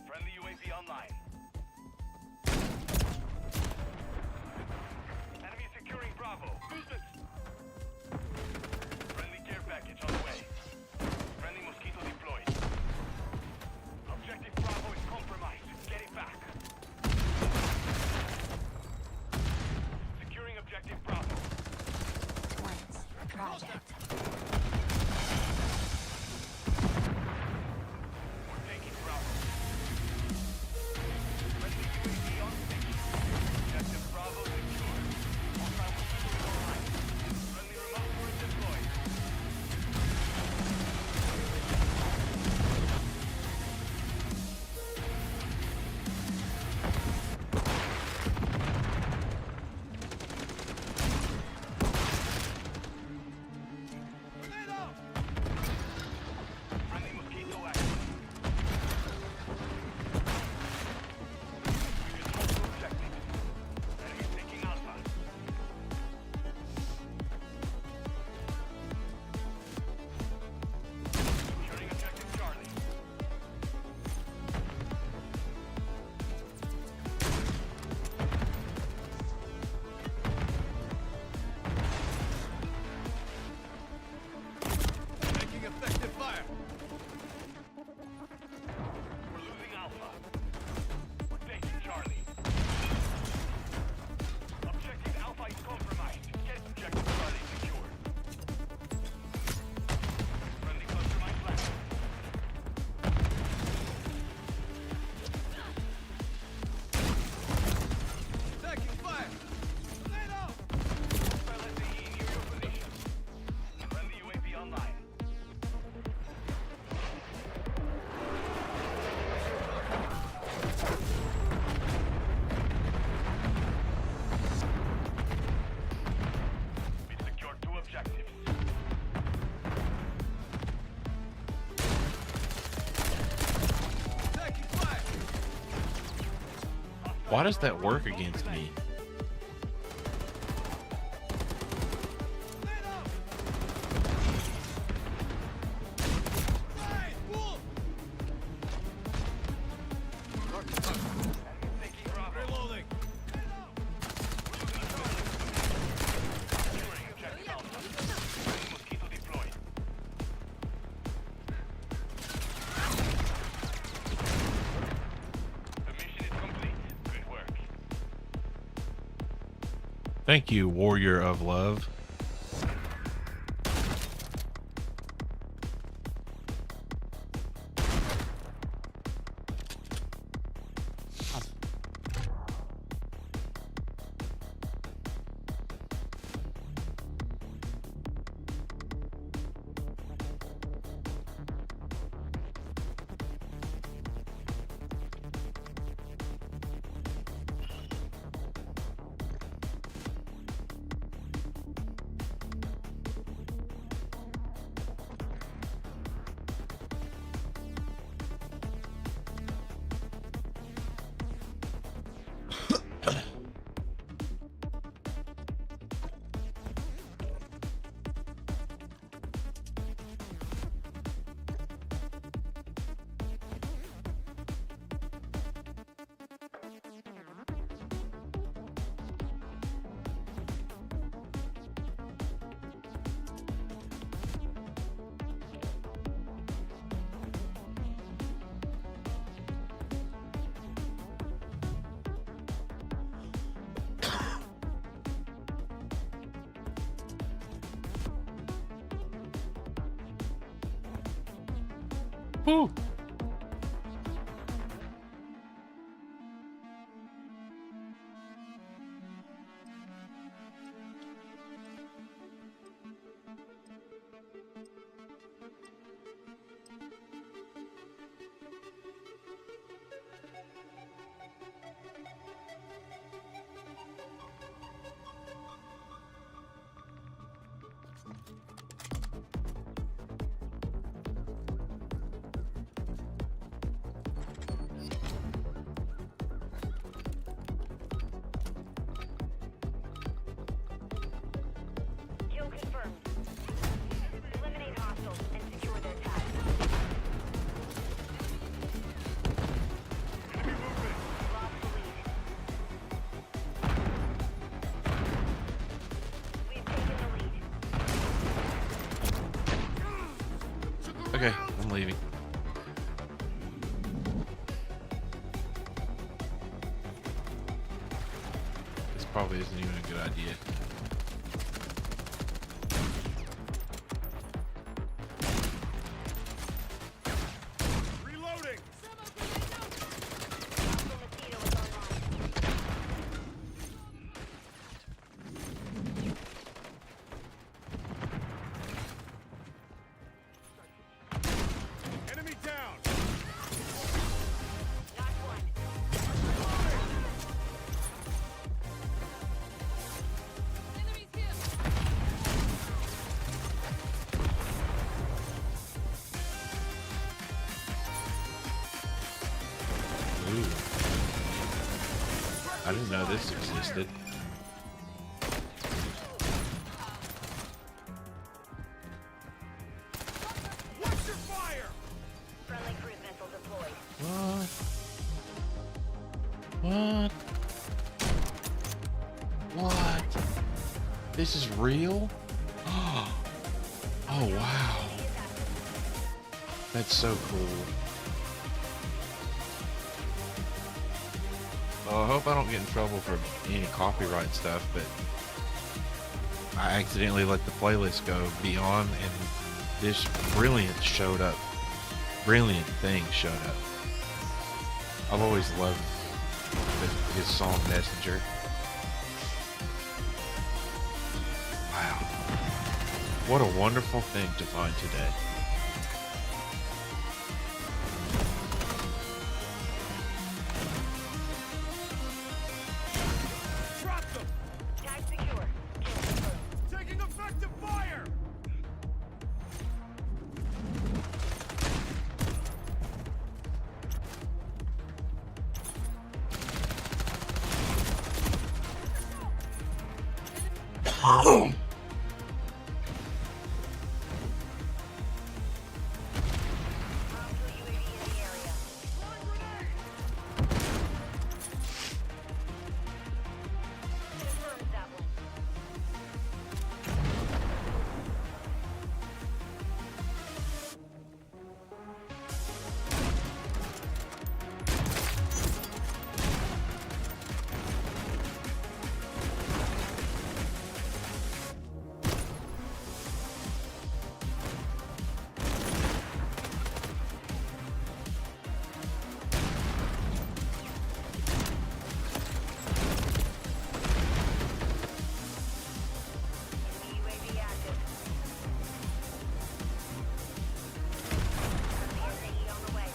Friendly UAV online. Enemy securing Bravo. Movement. Friendly care package on the way. Friendly mosquito deployed. Objective Bravo is compromised. Get it back. Securing objective Bravo. Once. Project. We're taking Bravo. Friendly UAV on station. Objective Bravo secure. Hostile mosquito online. Friendly remote force deployed. Friendly mosquito active. We control two objectives. Enemy taking Alpha. Securing objective Charlie. Taking effective fire. We're losing Alpha. We're taking Charlie. Objective Alpha is compromised. Get objective Charlie secured. Friendly cluster mine planted. Taking fire. Tornado! Hostile SAE near your position. Friendly UAV online. We secured two objectives. Taking fire. Why does that work against me? Taking Bravo. Reloading. Securing objective Alpha. Friendly mosquito deployed. The mission is complete. Good work. Thank you, Warrior of Love. Woo! Kill confirmed. Eliminate hostiles and secure their task. Lost the lead. We've taken the lead. Okay, I'm leaving. This probably isn't even a good idea. Reloading! The mosquito is online. Enemy down! Knocked one. Ooh. I didn't know this existed. Watch your fire! Friendly cruise missile deployed. What? What? This is real? Oh wow. That's so cool. Well, I hope I don't get in trouble for any copyright stuff, but I accidentally let the playlist go beyond and this brilliant thing showed up. I've always loved his song Messenger. Wow. What a wonderful thing to find today. Drop them! Tag secure. Kill confirmed. Taking effective fire! Hostile UAV in the area. Confirmed that one. Enemy UAV active. Friendly SAE on the way.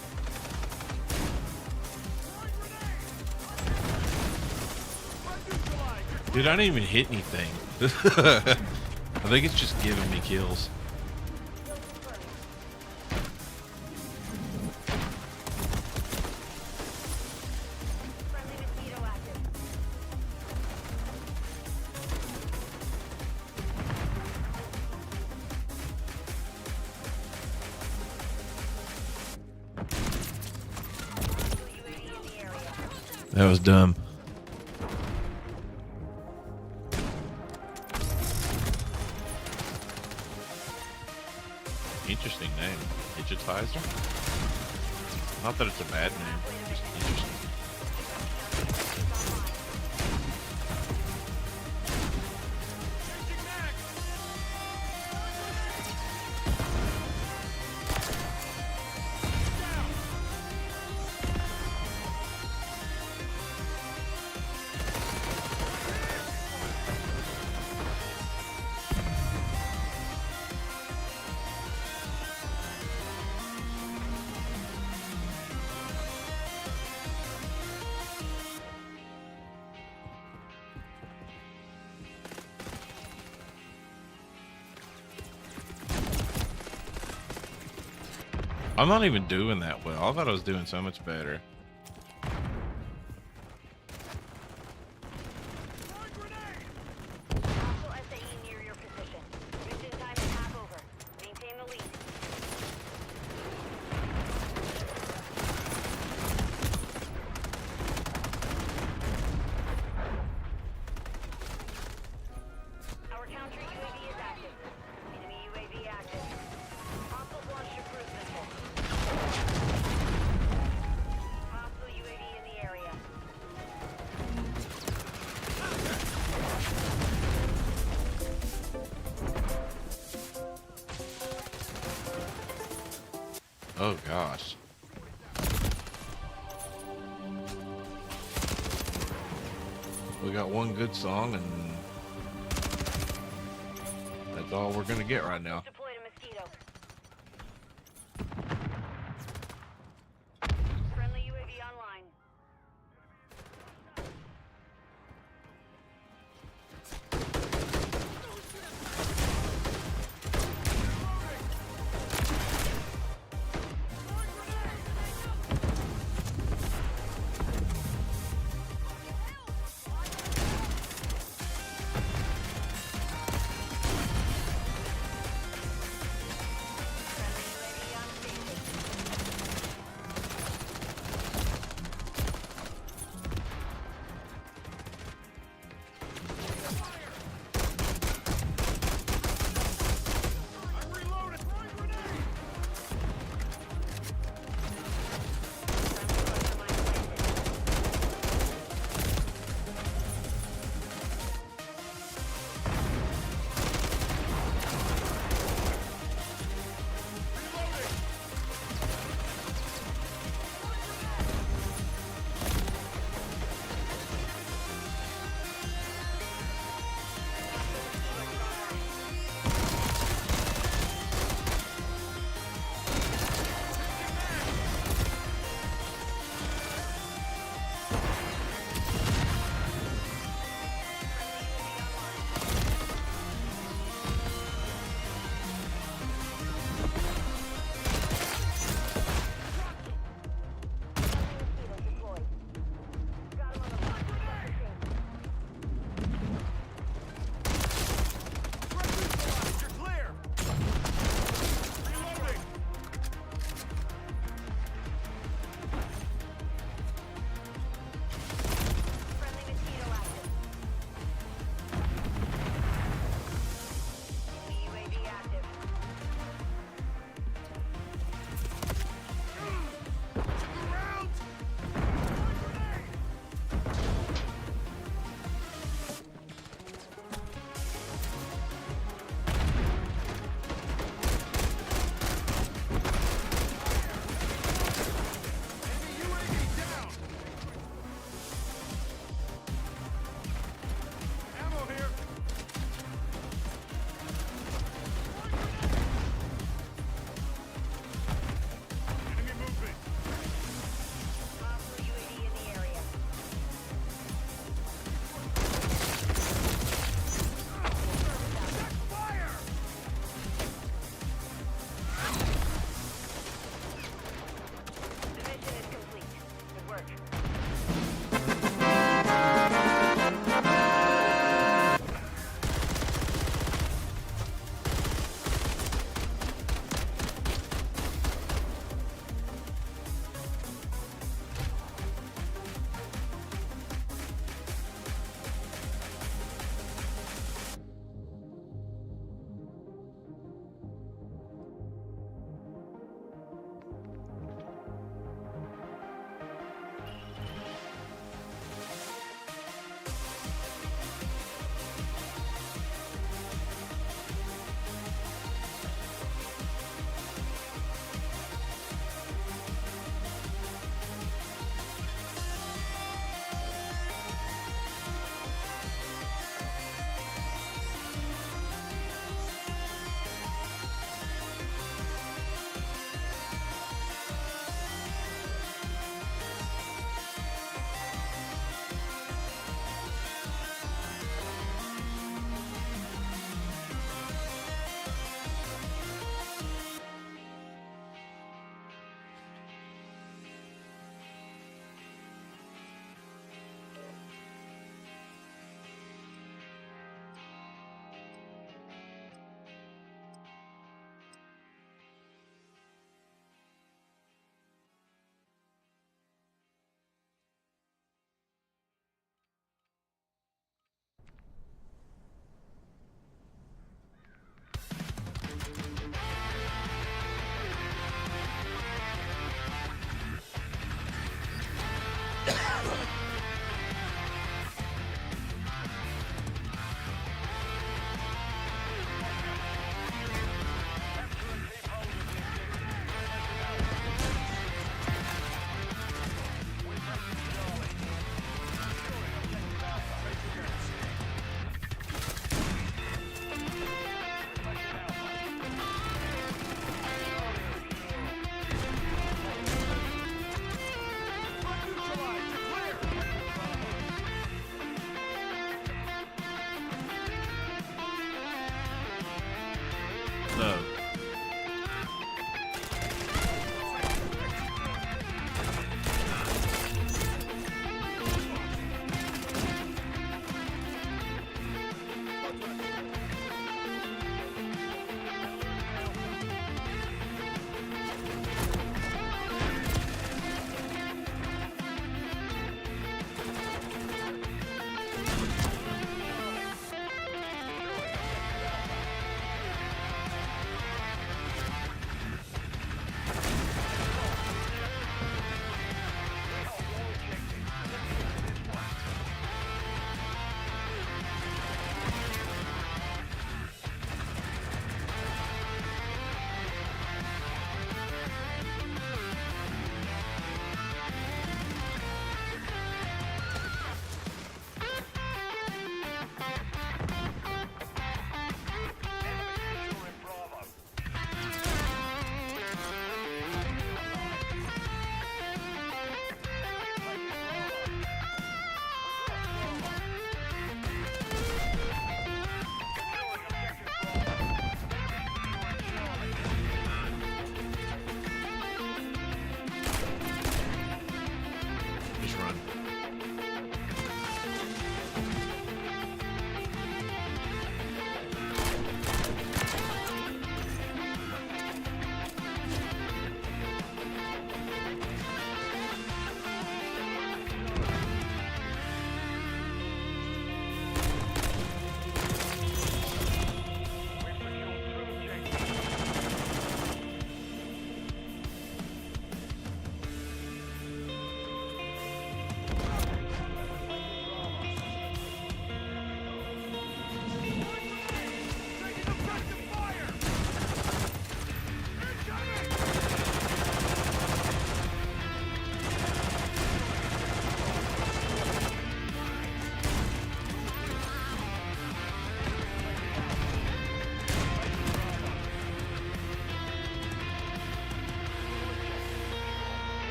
Dude, I didn't even hit anything. I think it's just giving me kills. Kill confirmed. Friendly mosquito active. Hostile UAV in the area. That was dumb. Interesting name. Digitizer? Not that it's a bad name, just interesting. I'm not even doing that well. I thought I was doing so much better. Hostile SAE near your position. Mission time is half over. Maintain the lead. Our counter UAV is active. Enemy UAV active. Hostiles launched a cruise missile. Hostile UAV in the area. Oh gosh. We got one good song and that's all we're gonna get right now. Deployed a mosquito. Friendly UAV online.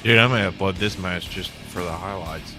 Dude, I may upload this match just for the highlights.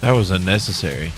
That was unnecessary.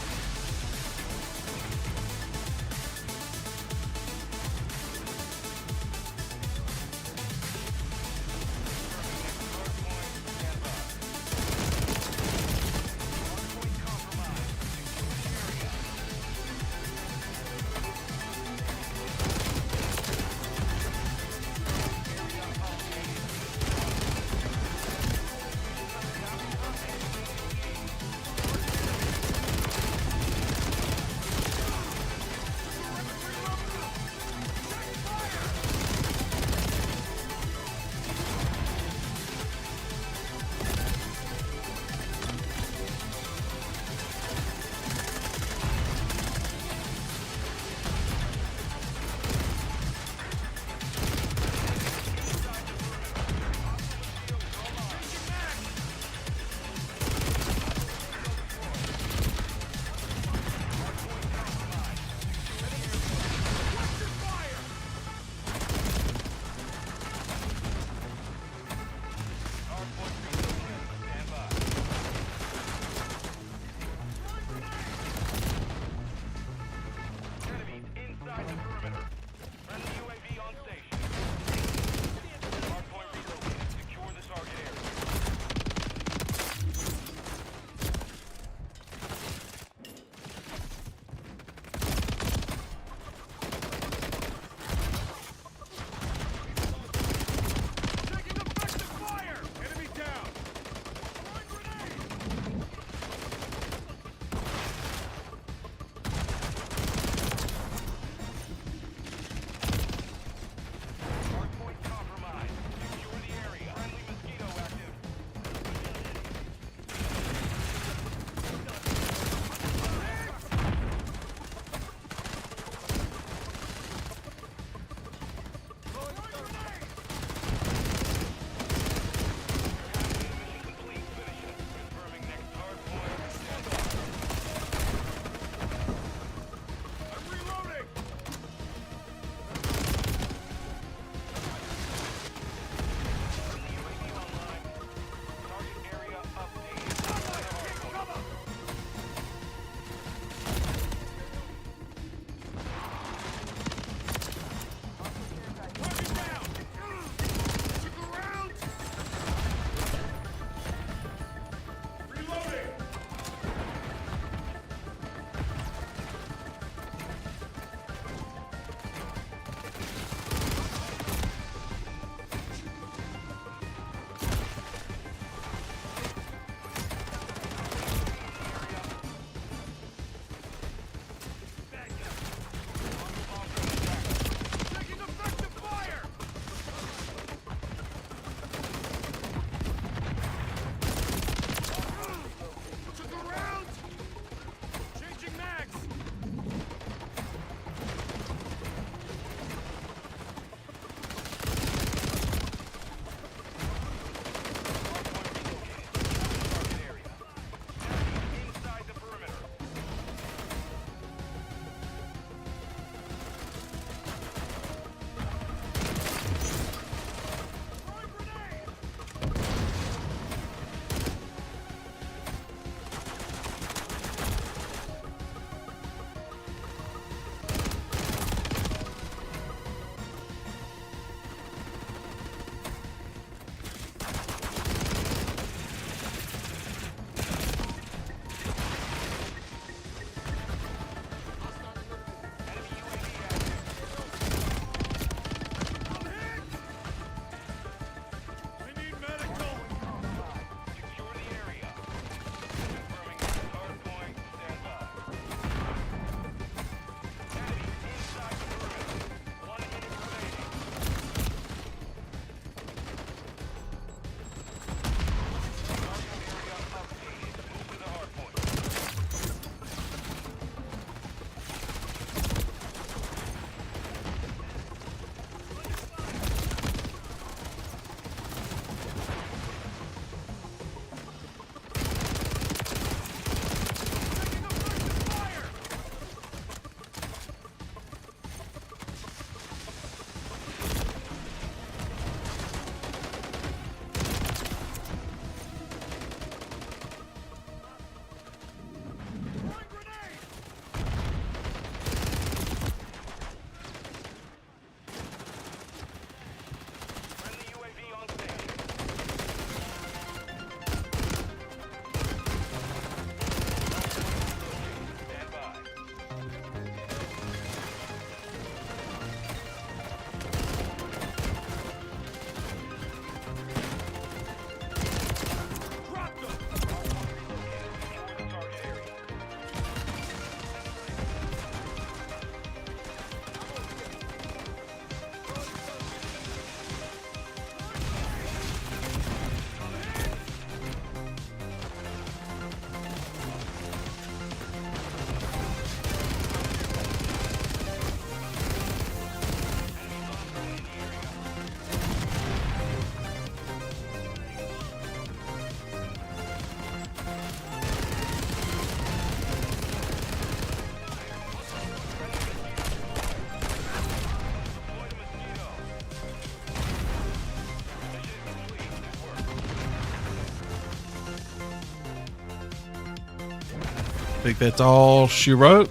think that's all she wrote.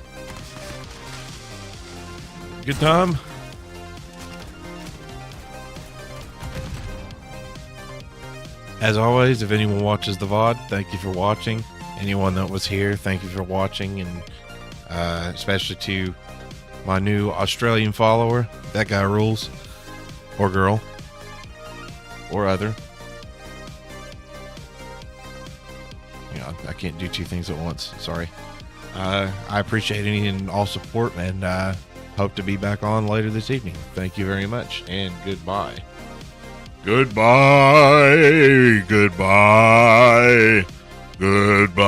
Good time. As always, if anyone watches the VOD, thank you for watching. Anyone that was here, thank you for watching, and especially to my new Australian follower. That guy rules. Or girl. Or other. Yeah, I can't do two things at once. Sorry. I appreciate any and all support, and hope to be back on later this evening. Thank you very much, and goodbye. Goodbye. Goodbye. Goodbye.